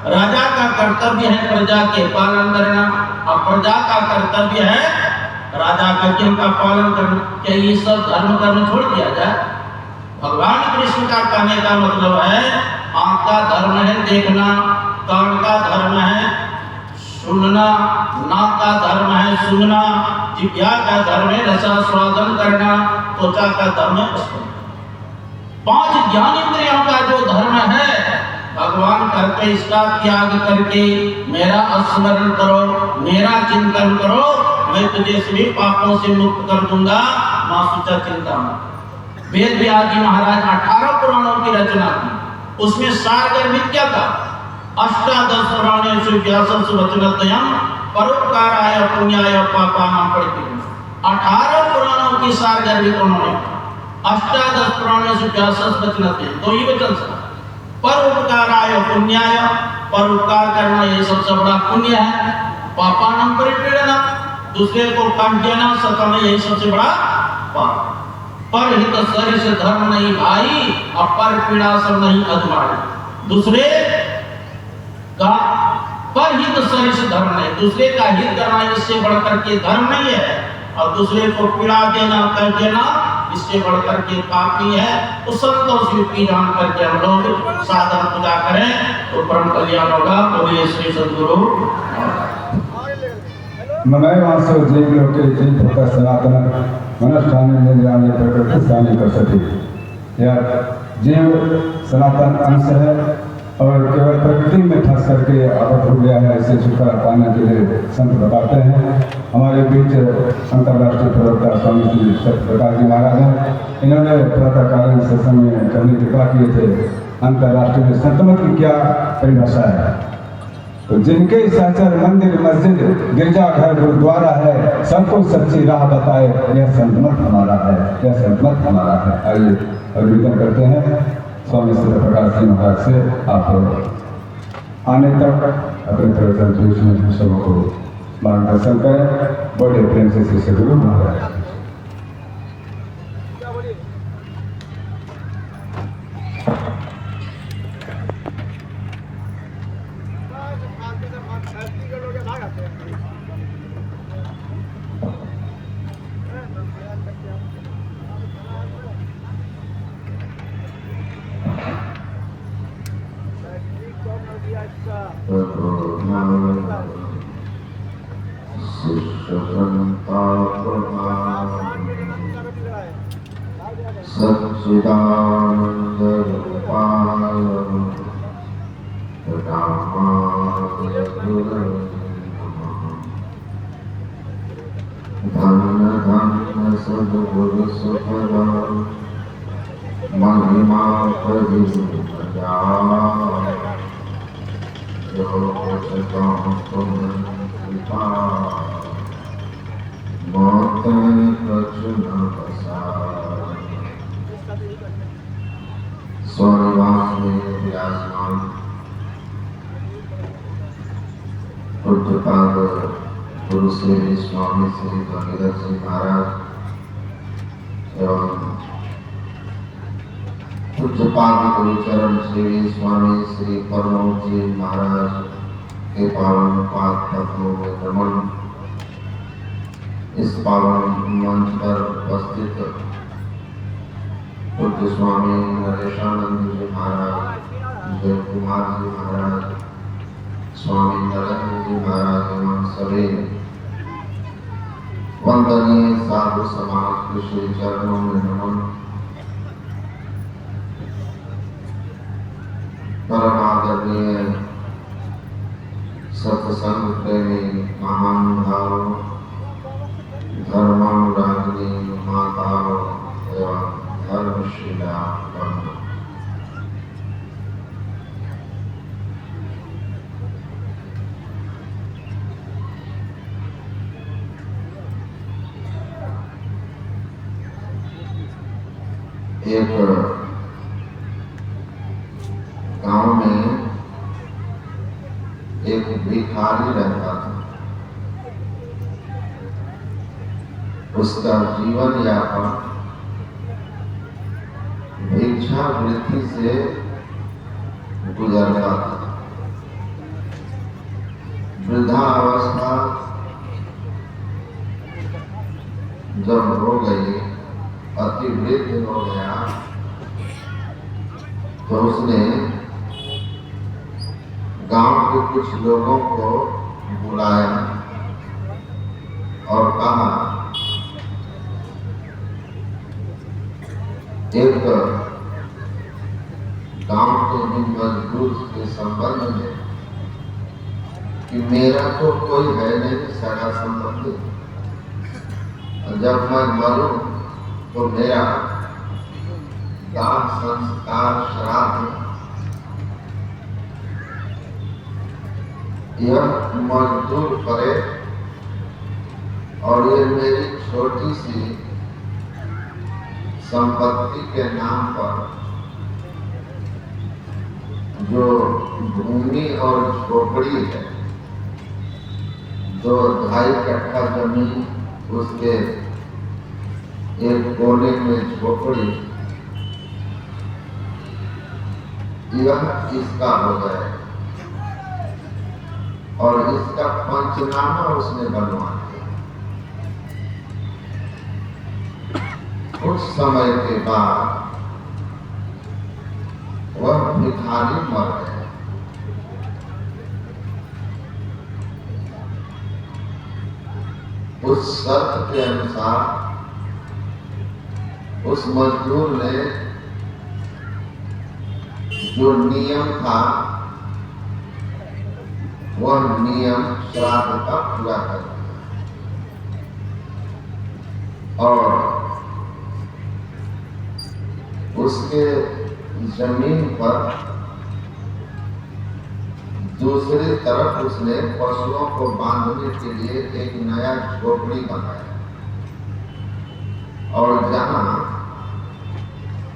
राजा का कर्तव्य है प्रजा के पालन करना, और प्रजा का कर्तव्य है राजा का आज्ञा का पालन करना। क्या ये सब धर्म कर्म छोड़ दिया जाए? भगवान कृष्ण का कहने का मतलब है आंख का धर्म है देखना, कान का धर्म है सुनना, नाक का धर्म है सुनना, जिह्वा का धर्म है रसास्वादन करना, त्वचा का धर्म है स्पर्श। 5 ज्ञानेंद्रियों का जो धर्म है भगवान करके इसका त्याग करके मेरा स्मरण करो, मेरा चिंतन करो, मैं तुझे सभी पापों से मुक्त कर दूंगा, मां शुचः चिंता मत। वेद व्यास जी महाराज 18 पुराणों की रचना की, उसमें सारगर्भित क्या था? अष्टादश पुराणेषु व्यासस्य वचनद्वयम् परोपकाराय पुण्याय पापानां परिहाराय। 18 पुराणों की सारगर्भित उन्होंने अष्टादश पुराणेषु व्यासस्य वचनद्वयम्, दो ही वचन से परोपकाराय पुण्याय, परोपकार करना ये सबसे बड़ा पुण्य है। पापानां परिहाराय, दूसरे को काम देना सताना यही सबसे बड़ा पाप। परहित शरीर से धर्म नहीं भाई, और पर पीड़ा सब नहीं अजमाई। दूसरे का परहित शरीर से धर्म नहीं, दूसरे का हित करना इससे बढ़कर के धर्म नहीं है, और दूसरे को पीड़ा देना कर देना इससे बढ़कर के पापी है। तो संतोष युक्ति जान करके हम लोग साधन पूजा करें तो परम कल्याण होगा। बोलिए श्री सद्गुरु। मनाय वासो जीव लोके जीव होता सनातन मनुष्ठाने निजाने प्रकृति स्थाने कर सके। यार जीव सनातन अंश है और केवल प्रकृति में फंस करके आबद्ध हो गया है, ऐसे छुटकारा पाने के लिए संत बताते हैं। हमारे बीच अंतर्राष्ट्रीय प्रवक्ता स्वामी श्री सत्यप्रकाश जी महाराज हैं। इन्होंने प्रातःकालीन सत्संग में कहने की कृपा किए थे अंतर्राष्ट्रीय संतमत की क्या परिभाषा है। तो जिनके सहचर मंदिर मस्जिद गिरजाघर गुरुद्वारा है, सबको सच्ची राह बताए, यह संतमत हमारा है, यह संतमत हमारा है। आइए अभिवादन करते हैं स्वामी सत्यप्रकाश जी महाराज से। आप आने तक अपने प्रवचन में सबको मार्गदर्शन करें। बड़े प्रेम से श्री सद्गुरु महाराज। सच्चिदानंद रूपाय रामाय गुरवे नमः। धन्य धन्य सद्गुरु सुखदा महिमा परिजा जो तुम कृपा मोते कछु न बसाए। स्वर्गवास में विराजमान पूज्यपाद गुरु श्री स्वामी श्री भगीरथ जी महाराज एवं पूज्यपाद गुरुचरण श्री स्वामी श्री परमोद जी महाराज के पावन पाद पद्मों में नमन। इस पावन मंच पर उपस्थित पूज्य स्वामी नरेशानंद जी महाराज, जय कुमार जी महाराज, स्वामी नरेंद्र जी महाराज एवं सभी वंदनीय साधु समाज के श्री चरणों में नमन। परम आदरणीय सत्संग प्रेमी महानुभावों, धर्मानुरागिनी माताओं एवं धर्मशिला बंधु, एक गांव में एक भिखारी रहता था। उसका जीवन यापन भिक्षावृत्ति से गुजरता था। वृद्धावस्था जब हो गई, अति वृद्ध हो गया, तो उसने गांव के कुछ लोगों को बुलाया और कहा, एक गांव के मजदूर के संबंध में कि मेरा तो कोई है नहीं सगा संबंधी, जब मैं मरूं तो मेरा दाह संस्कार श्राद्ध यह मजदूर करे, और ये मेरी छोटी सी संपत्ति के नाम पर जो भूमि और झोपड़ी है, जो 2.5 कट्ठा जमीन, उसके एक कोने में झोपड़ी, यह इसका हो जाए और इसका पंचनामा उसने बनवा दिया। कुछ समय के बाद वह भिखारी मर गए। उस शर्त के अनुसार उस मजदूर ने जो नियम था वह नियम श्राद्ध का पूरा कर दिया, और उसके जमीन पर दूसरी तरफ उसने पशुओं को बांधने के लिए एक नया झोपड़ी बनाया, और जहां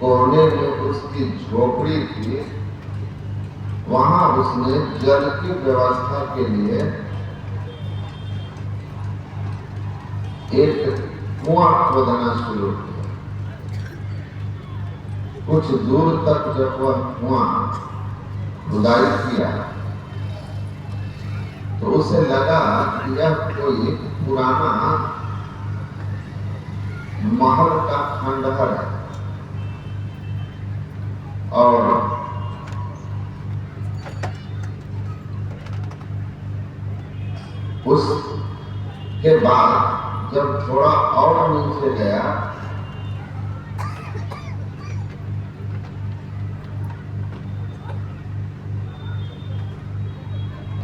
कोने में उसकी झोपड़ी थी वहां उसने जल की व्यवस्था के लिए एक कुआं खोदना शुरू किया। कुछ दूर तक जब वह कुआं खुदाई किया तो उसे लगा कि यह कोई पुराना महल का खंडहर है, और उस के बाद जब थोड़ा और नीचे गया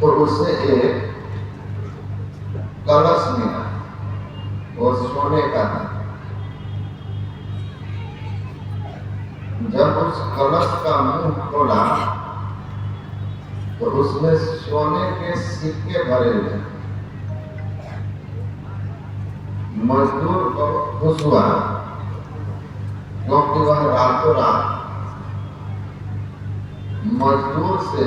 तो उसे एक कलश मिला, वो सोने का था। जब उस कलश का मुंह खोला तो उसमें सोने के सिक्के भरे हुए। मजदूर को खुश हुआ क्योंकि वह रातों रात मजदूर से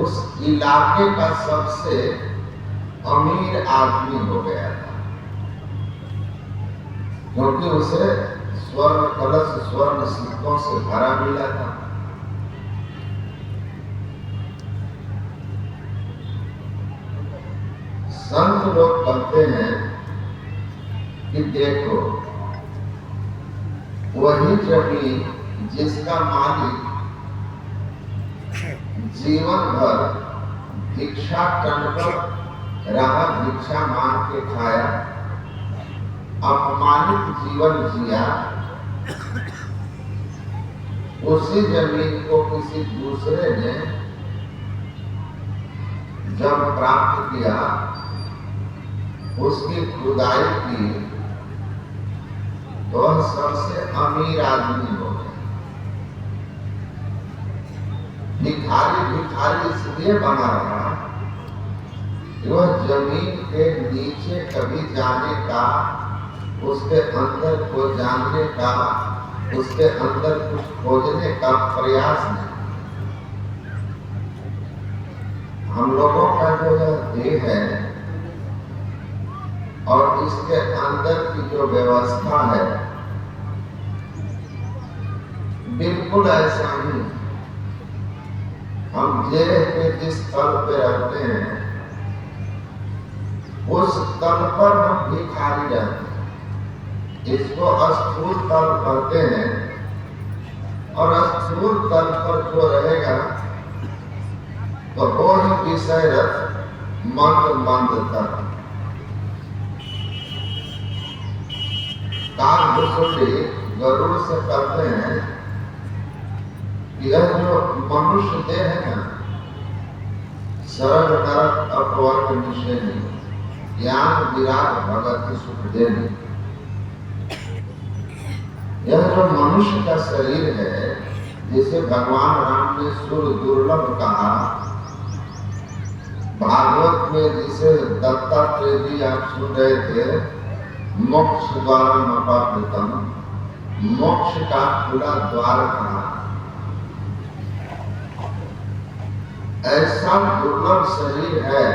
उस इलाके का सबसे अमीर आदमी हो गया था, क्योंकि उसे स्वर्ण कलश स्वर्ण सिक्कों से भरा मिला था। संत लोग कहते हैं कि देखो, वही जमीन जिसका मालिक जीवन भर भिक्षा कर रहा, भिक्षा मांग के खाया, अपमानित जीवन जिया, उसी जमीन को किसी दूसरे ने जब प्राप्त किया, उसकी खुदाई की, तो वह सबसे अमीर आदमी हो गया। भिखारी भिखारी इसलिए बना रहा, वह जमीन के नीचे कभी जाने का, उसके अंदर को जानने का, उसके अंदर कुछ खोजने का प्रयास नहीं। हम लोगों का जो देह है और इसके अंदर की जो व्यवस्था है, बिल्कुल ऐसा ही। हम देह के जिस तल पे रहते हैं, उस तल पर हम भिखारी रहते हैं। इसको स्थूल तल कहते हैं, और स्थूल तल पर जो रहेगा तो वो ही विषय रथ मंद मंद तक। काकभूषुंडी गरुड़ से कहते हैं, यह जो मनुष्य देह है ना, सरल नरक अपवर्ग निषेधी, ज्ञान विराग भगत सुख देनी। यह जो मनुष्य का शरीर है, जिसे भगवान राम ने सुर दुर्लभ कहा, भागवत में जिसे दत्तात्रेय जी आप सुन रहे थे, मोक्ष द्वार नपाकृतम, मोक्ष का खुला द्वार कहा। ऐसा दुर्लभ शरीर है,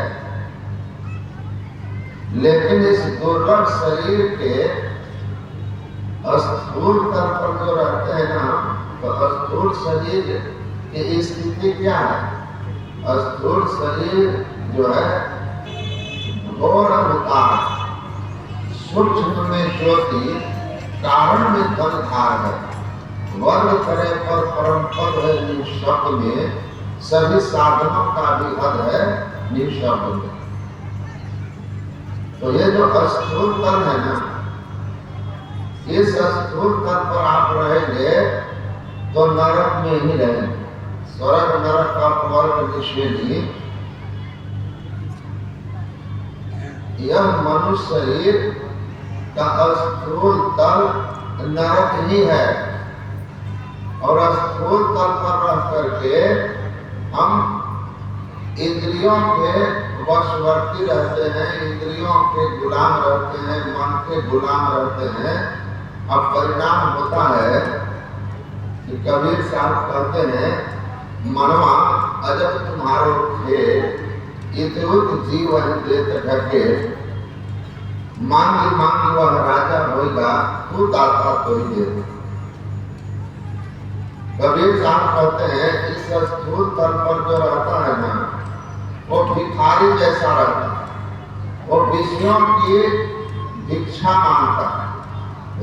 लेकिन इस दुर्लभ शरीर के स्थूल तल पर जो रहते हैं ना, तो स्थूल शरीर की स्थिति क्या है? स्थूल शरीर जो है घोर अवतार, सूक्ष्म में ज्योति, कारण में धनधार है, वर्ग करे पर परम पद है निःशब्द में, सभी साधनों का भी हद है निःशब्द में। तो ये जो स्थूल तल है ना, इस स्थूल तल पर आप रहेंगे तो नरक में ही रहेंगे। स्वर्ग नरक का वर्ग निषेधी। यह मनुष्य शरीर का स्थूल तल नरक ही है, और स्थूल तल पर रह करके हम इंद्रियों के वशवर्ती रहते हैं, इंद्रियों के गुलाम रहते हैं, मन के गुलाम रहते हैं। अब परिणाम होता है कि कबीर साहब कहते हैं, मनवा अजब तुम्हारो खेल, इतुत जीवन देत ढके, मांग मांग वह राजा होगा, तू दाता तो ही दे। कबीर साहब कहते हैं, इस स्थूल तल पर जो रहता है ना, वो भिखारी जैसा रहता है। वो विषयों की भिक्षा मांगता है,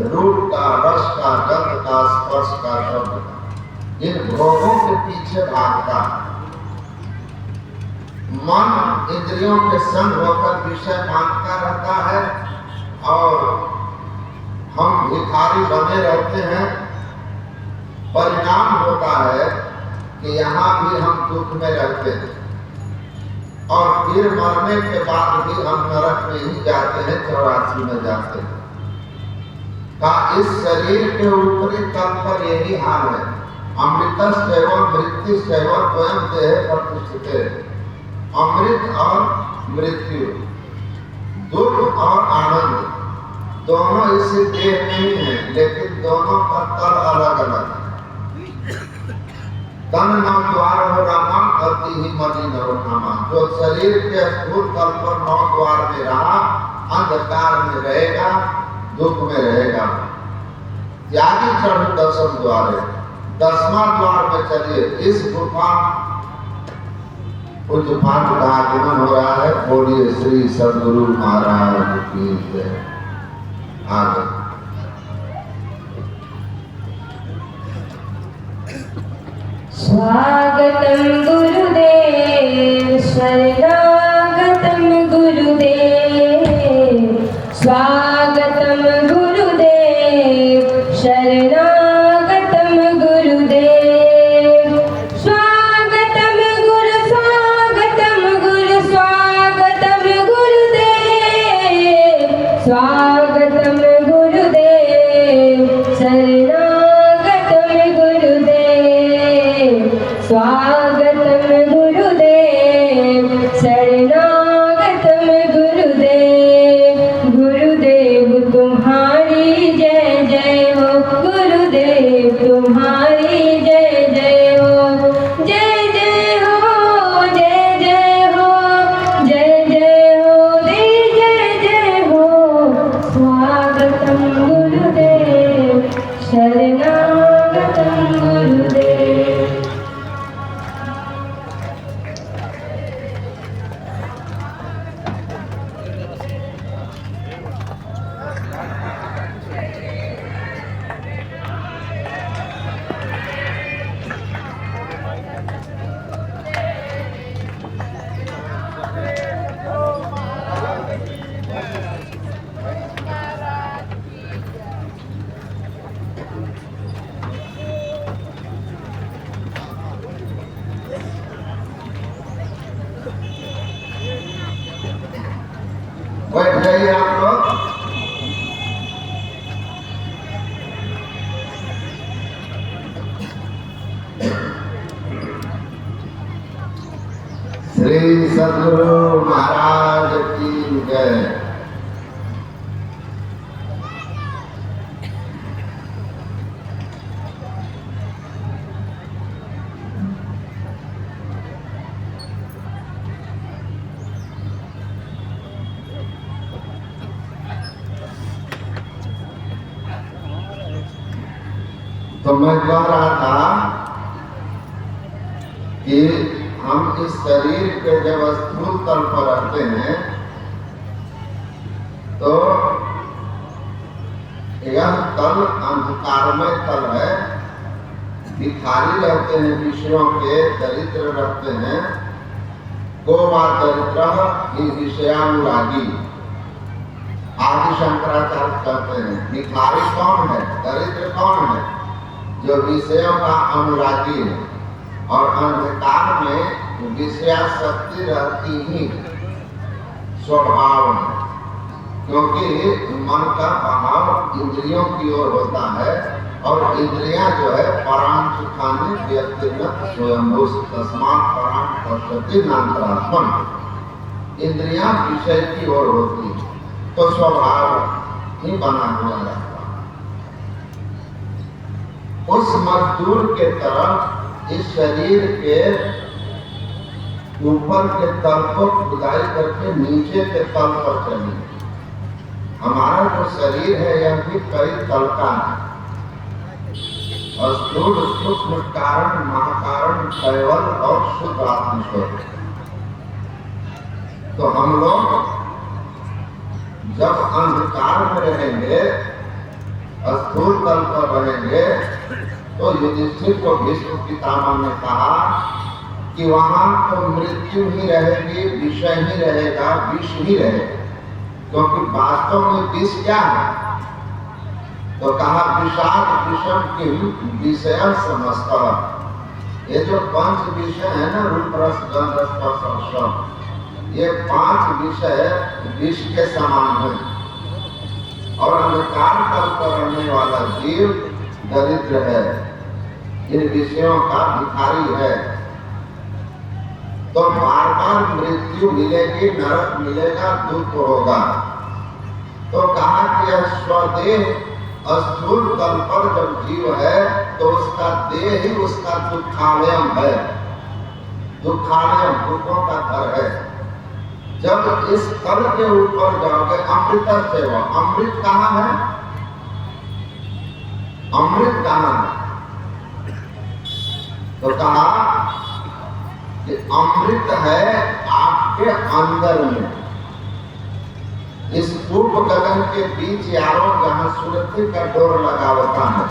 रूप का, रस का, गंध का, स्पर्श का, शब्द का, इन भोगों के पीछे भागता है। मन इंद्रियों के संग होकर विषय मांगता रहता है और हम भिखारी बने रहते हैं। परिणाम होता है कि यहाँ भी हम दुख में रहते हैं और फिर मरने के बाद भी हम नरक में ही जाते हैं, 84 में जाते हैं। का इस शरीर के ऊपरी तल पर यही हाल है। अमृतस्यैव मृत्युस्यैव स्वयं देह प्रतिष्ठिते। अमृत और मृत्यु, दुख और आनंद दोनों इसी देह में ही है, लेकिन दोनों का तल अलग अलग है। तन न द्वार हो रामा अति ही मदि नरोत्तमा। जो शरीर के स्थूल तल पर 9 द्वार में रहा, अंधकार में रहेगा, दुख में रहेगा। त्यागी चढ़ 10 द्वार है, 10वां द्वार में चलिए। इस गुफा पूज्य पाठ का आगमन हो रहा है। बोलिए श्री सद्गुरु महाराज की जय। आगे स्वागतम गुरुदेव शरणागतम गुरुदेव। स्वागतम गुरुदेव शरणागतम गुरुदेव। स्वागतम गुरु स्वागतम गुरु स्वागतम गुरुदेव। स्वागतम गुरुदेव शरणागतम गुरुदेव। स्वागतम गुरुदेव शरणागतम गुरुदेव। गुरुदेव तुम्हारी जय जय हो, गुरुदेव तुम्हारी जय जय हो। जय जय हो, जय जय हो, जय जय हो, जय जय हो। स्वागतम गुरुदेव शरणागतम गुरुदेव। बैठ जाइए आप लोग। श्री सद्गुरु महाराज की जय। तो मैं कह रहा था कि हम इस शरीर के जब स्थूल तल पर रहते हैं तो यह तल अंधकारमय तल है। भिखारी रहते हैं, विषयों के दरिद्र रहते हैं। गोवा दरिद्र ही विषयानुरागी। आदि शंकराचार्य कहते हैं भिखारी कौन है, दरिद्र कौन है? जो विषयों का अनुरागी है और अंधकार में विषयासक्ति रहती ही स्वभाव है, क्योंकि मन का बहाव इंद्रियों की ओर होता है और इंद्रियां जो है पराम सुखाने व्यक्तिगत स्वयंभू तस्मात् पराम पश्यति नान्तरात्मन। इंद्रियां विषय की ओर होती है तो स्वभाव ही बना हुआ रहता है। उस मजदूर के तरफ इस शरीर के ऊपर के तल को खुदाई करके नीचे के तल पर चलिए। हमारा जो शरीर है यह भी कई तल का है। स्थूल सूक्ष्म कारण महाकारण कैवल और शुद्ध आत्मस्वरूप। तो हम लोग जब अंधकार में रहेंगे, स्थूल तल पर रहेंगे, तो युधिष्ठिर को भीष्म पितामह ने कहा कि वहां तो मृत्यु ही रहेगी, विषय ही रहेगा, विष ही रहेगा। क्योंकि वास्तव में विष क्या है? तो कहा विषाद विषम किम विषय समस्त। ये जो 5 विषय है ना, रूप रस गंध स्पर्श और शब्द, ये 5 विषय विष के समान है। और अंधकार तल पर रहने वाला जीव दरिद्र है, इन विषयों का भिखारी है। तो बार बार मृत्यु मिलेगी, नरक मिलेगा, दुख होगा। तो कहा कि यह स्वदेह स्थूल तल पर जब जीव है तो उसका देह ही उसका दुखालयम है, दुखालयम दुखों का घर है। जब इस तल के ऊपर जाओगे अमृत से, वो अमृत कहाँ है? अमृत कहाँ है? तो कहा कि अमृत है आपके अंदर में, इस पूर्व गगन के बीच यारों जहां सुरति का डोर लगा होता है।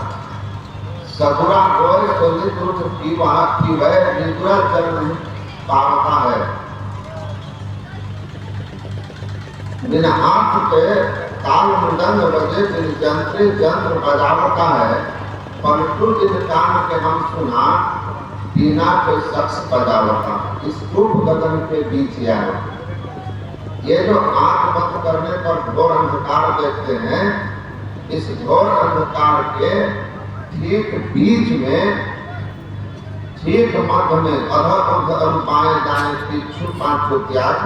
सदुरा गोय सोलित उठ पीवा पीवै निदुरा जल नहीं पावता है। बिन हाथ के ताल मृदंग बजे, बिन जंत्र जंत्र बजावता है। परंतु जिन कान के हम सुना, बिना कोई शख्स बजावता। इस पूर्व गगन के बीच यारों, ये जो आंख बंद करने पर घोर अंधकार देखते हैं, इस घोर अंधकार के ठीक बीच में, ठीक मध्य में बाएं दाएं पीछू पांचों त्याग,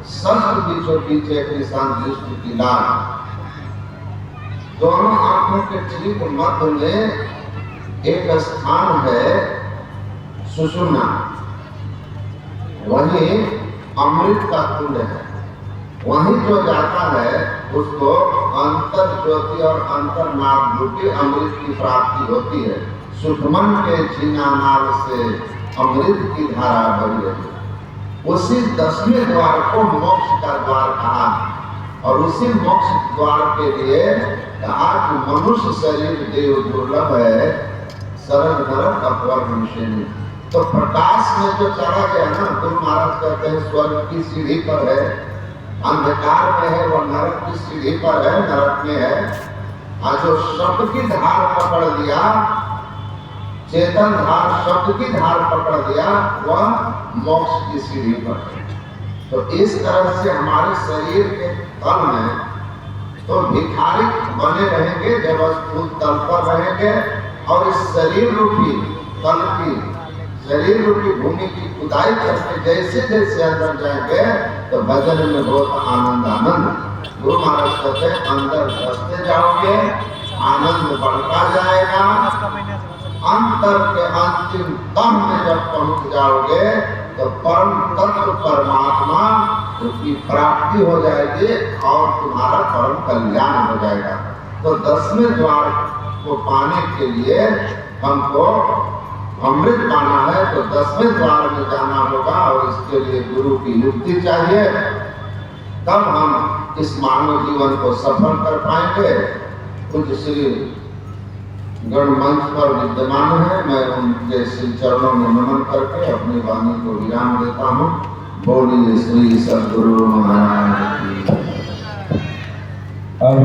शस्त्र बीचों बीच एक निशान दृष्टि की लाल। दोनों आंखों के ठीक मध्य में एक स्थान है सुषुम्ना, वही अमृत का कुंड है। वहीं जो जाता है उसको अंतर ज्योति और अंतर नाग रूपी अमृत की प्राप्ति होती है। सुषुम्न के झीना नाग से अमृत की धारा बही रही। उसी 10वें द्वार को मोक्ष का द्वार कहा, और उसी मोक्ष द्वार के लिए कहा कि मनुष्य शरीर देव दुर्लभ है, सरल नरक अपवर्ग निषेधी। तो प्रकाश में जो चला गया ना, गुरु महाराज कहते हैं स्वर्ग की सीढ़ी पर है, अंधकार में है, वो नरक की सीढ़ी पर है, नरक में है। आज जो शब्द की धार पकड़ लिया, चेतन धार शब्द की धार पकड़ लिया, वह मोक्ष की सीढ़ी पर है। तो इस तरह से हमारे शरीर के तल में तो भिखारी बने रहेंगे जब स्थूल तल पर रहेंगे, और इस शरीर रूपी तल की, शरीर रूपी भूमि की खुदाई करके जैसे जैसे अंदर जाएंगे तो भजन में बहुत आनंद आनंद। गुरु महाराज कहते हैं अंदर बसते जाओगे, आनंद बढ़ता जाएगा। अंतर के अंतिम तम में जब पहुंच जाओगे तो परम तत्व परमात्मा की प्राप्ति हो जाएगी और तुम्हारा परम कल्याण हो जाएगा। तो 10वें द्वार को पाने के लिए हमको अमृत पाना है, तो 10वें द्वार में जाना होगा, और इसके लिए गुरु की युक्ति चाहिए, तब हम इस मानव जीवन को सफल कर पाएंगे। कुछ श्री गण मंच पर विद्यमान है, मैं उनके श्री चरणों में नमन करके अपनी वाणी को विराम देता हूँ। बोलिए श्री सद्गुरु महाराज की। अब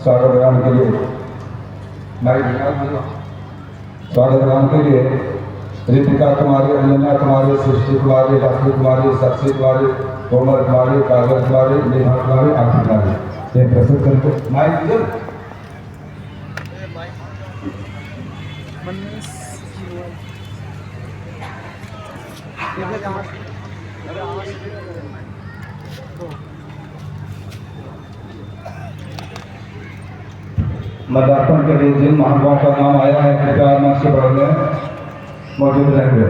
स्वागत गान के लिए स्वागत गान के लिए रितिका कुमारी, अंजना कुमारी, सृष्टि कुमारी, लक्ष्मी कुमारी, साक्षी कुमारी, कोमल कुमारी, काजल कुमारी, नेहा कुमारी, आरती कुमारी, ये प्रस्तुत करके माइक मदार्पण के लिए जिन महानुभावों का नाम आया है कृपया मंच से बढ़ने मौजूद रहेंगे।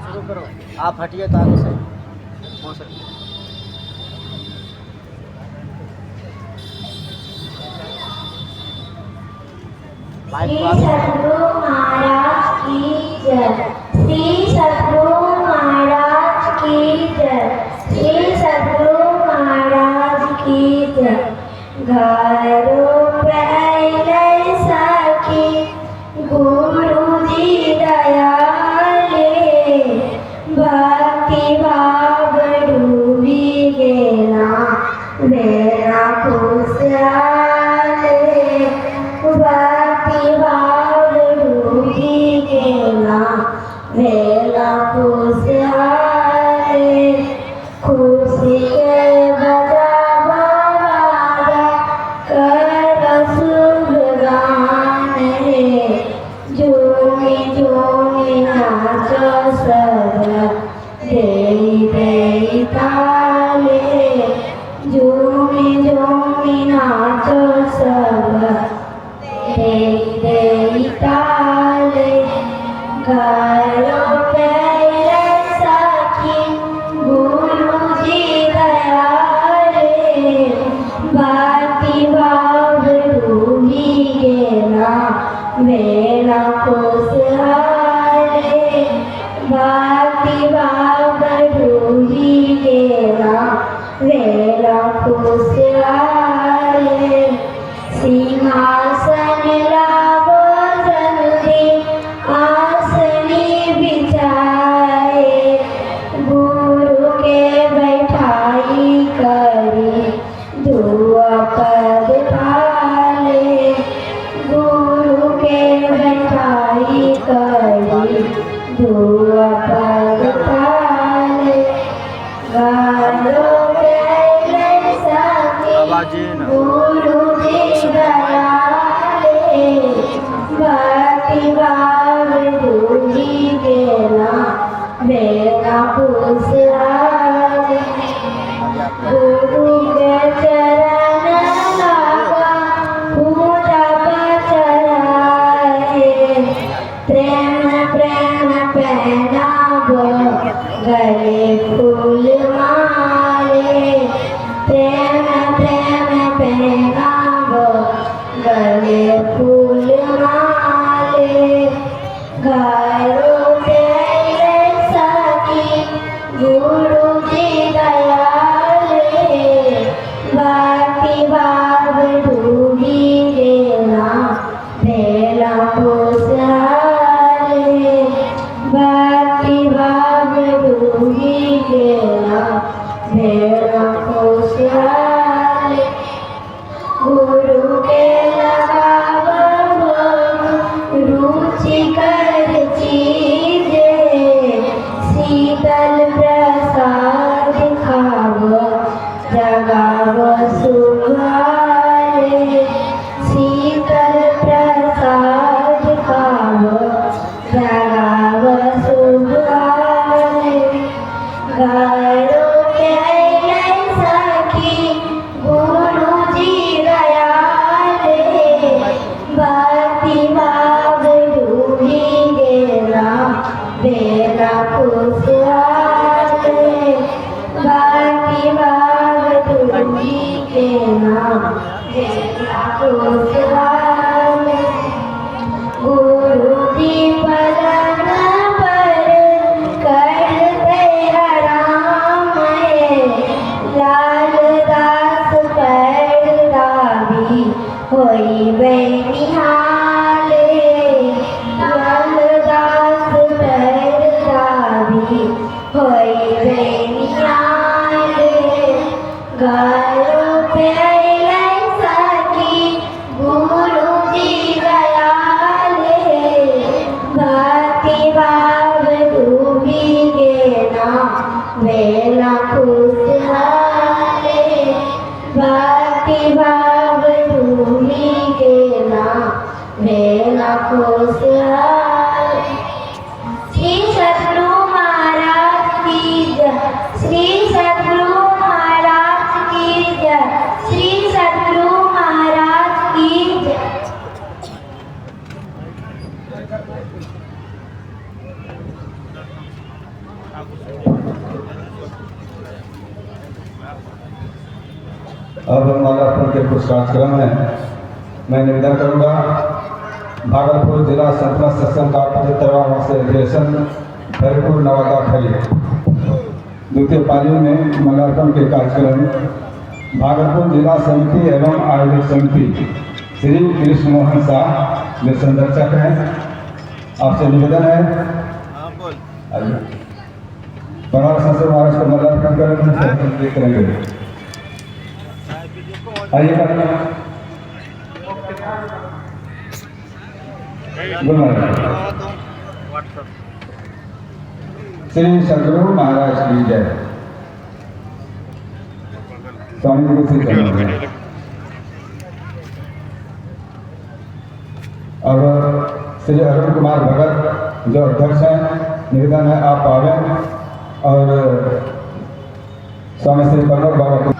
शुरू करो, आप हटिए तो आगे से हो सकते। श्री सद्गुरु महाराज की जय। श्री सद्गुरु महाराज की जय। श्री सद्गुरु महाराज की झूमी झूमी नाचो सब देई देई ताले झूमी झूमी नाचो सब देई देई ताले गायो पहले सखी गुरुजी दया रे बाती बाब डूबी गेला मेरा खुशहाले बाती बाब डूबी गेला मेरा खुशहाले सिंहासन लावो जल्दी आसनी बिछाए गुरु के बैठाई करी दुआ पद पाले गुरु के बैठाई करी दुआ पद पाले गालो पहले सखी गुरु जी दयाले बाती बाब डूबी गेला मेरा खुशहाल गुरु के चरण लागा पूजा चढ़ाए प्रेम प्रेम पहनावो गले फूल माले प्रेम प्रेम पहनावो गले फूल माले गायो पहले सखी गुरु जी दयाले बाती बाब डूबी गेला मेरा खुशहाले बाती बाब डूबी गेला मेरा खुशहाले गुरु के लगावो रुचि कर चीजे शीतल प्रसाद खावो जगावो सुहारे शीतल प्रसाद खावो जगावो सुहारे गायो पहले सखी गुरु जी दयाले बाती बाब डूबी गेला मेरा खुशहाले बाती बाब डूबी गेला मेरा खुशहाले गुरु जी पलंग पर करते आराम लाल दास पैर दावी होई बेनिहाले लाल दास पैर दावी होई बेनिहाले गायो पहले सखी गुरु जी दयाले बाती बाब डूबी गेला मेरा खुशहाले बाती बाब डूबी गेला मेरा खुशहाले श्री सद्गुरु महाराज की जय श्री सद्गुरु महाराज की जय श्री सद्गुरु महाराज की जय अब मालापुर के कुछ कार्यक्रम हैं। मैं निवेदन करूंगा भागलपुर जिला संतरा सत्संग का 75वां वार्षिक अधिवेशन भरपूर नवादा खड़ी द्वितीय पाली में मालार्पण के कार्यक्रम भागलपुर जिला समिति एवं आयोजक समिति श्री कृष्ण मोहन शाह वे संरक्षक हैं। आपसे निवेदन है बनारस संसद महाराज को मालार्पण करेंगे। आइए श्री सद्गुरु महाराज की जय। स्वामी जी को श्री चरण और श्री अरुण कुमार भगत जो अध्यक्ष हैं, निवेदन है आप आवें और स्वामी श्री प्रमोद बाबा को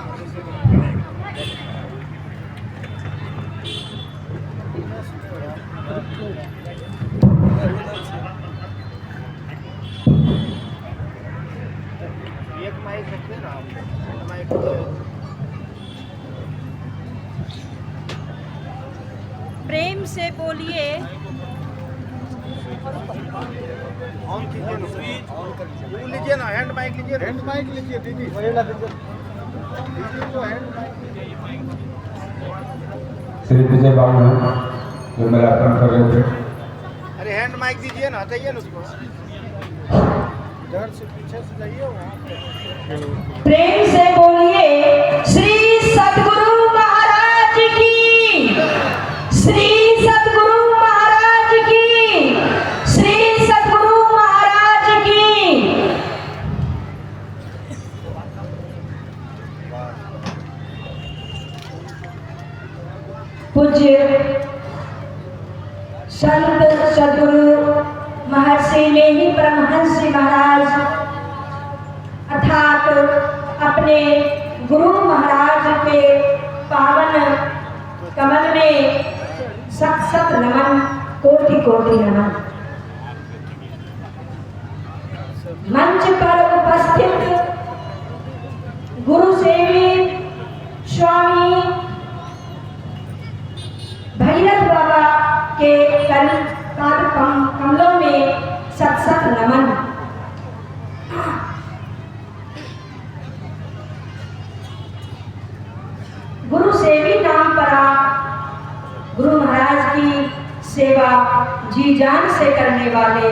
प्रेम से बोलिए। लीजिए ना, हैंड माइक लीजिए दीदी। श्री विजय बाबू हैं जो मेरा अर्पण कर रहे थे। अरे हैंड माइक दीजिए ना, हटाइए ना उसको, इधर से पीछे से जाइए वहाँ। प्रेम से बोलिए श्री सद्गुरु महाराज की, श्री सद्गुरु महाराज की, श्री सद्गुरु महाराज की। पूज्य संत सद्गुरु महर्षि लेही परमहंस जी महाराज अर्थात अपने गुरु महाराज के पावन कमल में सत सत नमन, कोटि कोटि नमन। मंच पर उपस्थित गुरु सेवी स्वामी भैरव बाबा के कमलों में सत सत नमन। गुरु सेवी नाम पर गुरु महाराज की सेवा जी जान से करने वाले,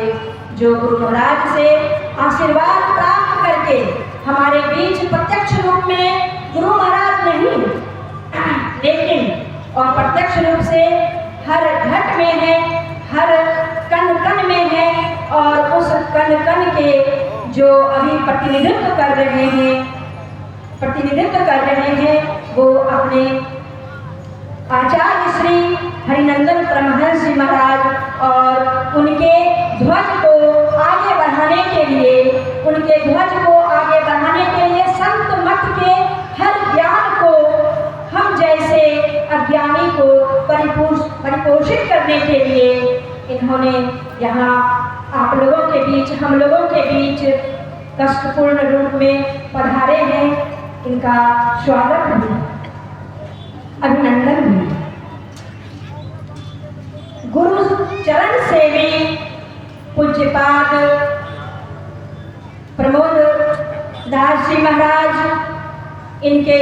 जो गुरु महाराज से आशीर्वाद प्राप्त करके हमारे बीच प्रत्यक्ष रूप में गुरु महाराज नहीं लेकिन अप्रत्यक्ष रूप से हर घट में है, हर कण कण में है, और उस कण कण के जो अभी प्रतिनिधित्व कर रहे हैं वो अपने आचार्य श्री हरिनंदन परमहंस जी महाराज और उनके ध्वज को आगे बढ़ाने के लिए संत मत के हर ज्ञान को हम जैसे अज्ञानी को परिपोषित करने के लिए इन्होंने यहाँ आप लोगों के बीच, हम लोगों के बीच कष्टपूर्ण रूप में पधारे हैं। इनका स्वागत भी, अभिनंदन भी। गुरु चरण सेवी पूज्यपाद प्रमोद दास जी महाराज, इनके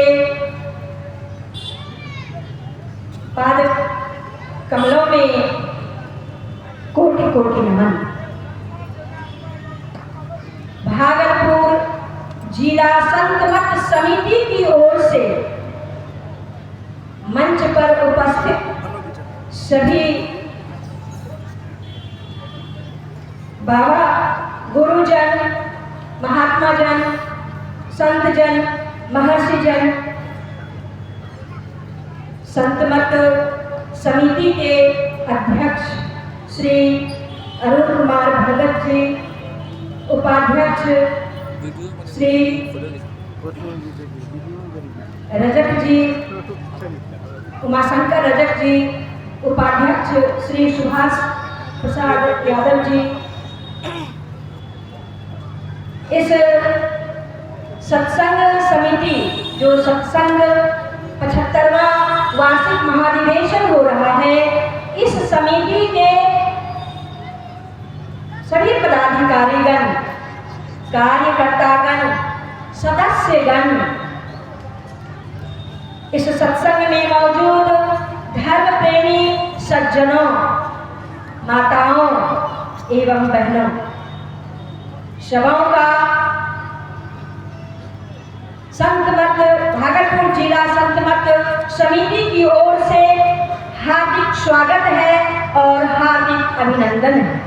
पाद कमलों में कोटि कोटि नमन। भागलपुर जिला संत मत समिति की ओर से मंच पर उपस्थित सभी बाबा गुरुजन, महात्मा जन, संत जन, महर्षि जन, संत मत समिति के अध्यक्ष श्री अरुण कुमार भगत जी, उपाध्यक्ष श्री रजक जी, उमाशंकर रजक जी, उपाध्यक्ष श्री सुभाष प्रसाद यादव जी। इस सत्संग समिति जो सत्संग 75वां वार्षिक महाधिवेशन हो रहा है, इस समिति के सभी पदाधिकारीगण, कार्यकर्तागण, सदस्यगण इस सत्संग में मौजूद धर्म प्रेमी सज्जनों, माताओं एवं बहनों, सबों का संत मत भागलपुर जिला संत मत समिति की ओर से हार्दिक स्वागत है और हार्दिक अभिनंदन है।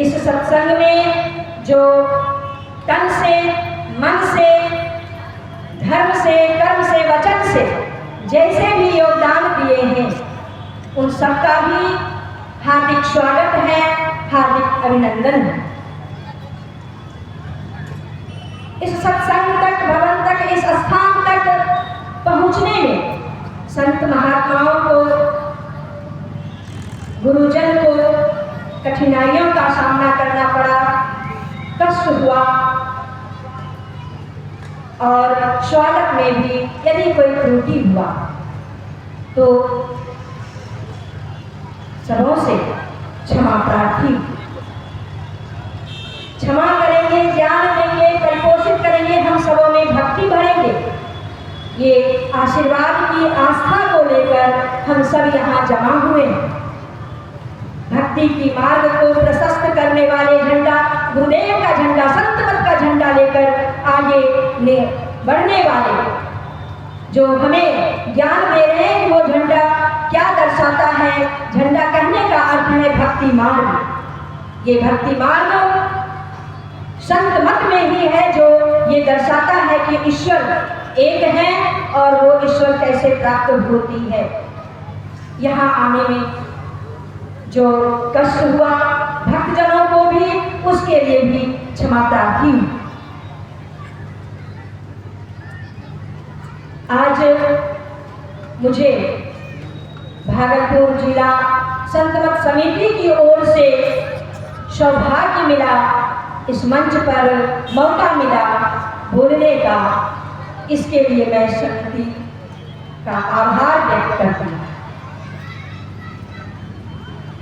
इस सत्संग में जो तन से, मन से, धर्म से, कर्म से, वचन से जैसे भी योगदान दिए सबका भी हार्दिक स्वागत है, हार्दिक अभिनंदन है। इस सत्संग तक, भवन तक, इस स्थान तक पहुंचने में संत महात्माओं को, गुरुजन को कठिनाइयों का सामना करना पड़ा, कष्ट हुआ, और स्वागत में भी यदि कोई त्रुटि हुआ तो सबों से क्षमा प्रार्थी, क्षमा करेंगे, ज्ञान देंगे, परिपोषित करेंगे, हम सबों में भक्ति भरेंगे। ये आशीर्वाद की आस्था को लेकर हम सब यहाँ जमा हुए हैं। भक्ति की मार्ग को प्रशस्त करने वाले झंडा, गुरुदेव का झंडा, संत मत का झंडा लेकर आगे बढ़ने वाले जो हमें ज्ञान दे रहे हैं कि वो झंडा क्या दर्शाता है। झंडा कहने का अर्थ है भक्ति मार्ग। ये भक्ति मार्ग संत मत में ही है जो ये दर्शाता है कि ईश्वर एक है और वो ईश्वर कैसे प्राप्त होती है। यहाँ आने में जो कष्ट हुआ भक्तजनों को भी, उसके लिए भी क्षमा प्रार्थी हूँ। आज मुझे भागलपुर जिला संत मत समिति की ओर से सौभाग्य मिला, इस मंच पर मौका मिला बोलने का। इसके लिए मैं समिति का आभार व्यक्त करती हूँ।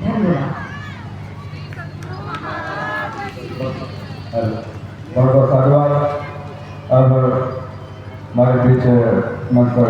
धन्यवाद। बहुत बहुत धन्यवाद। अब हमारे बीच मंच पर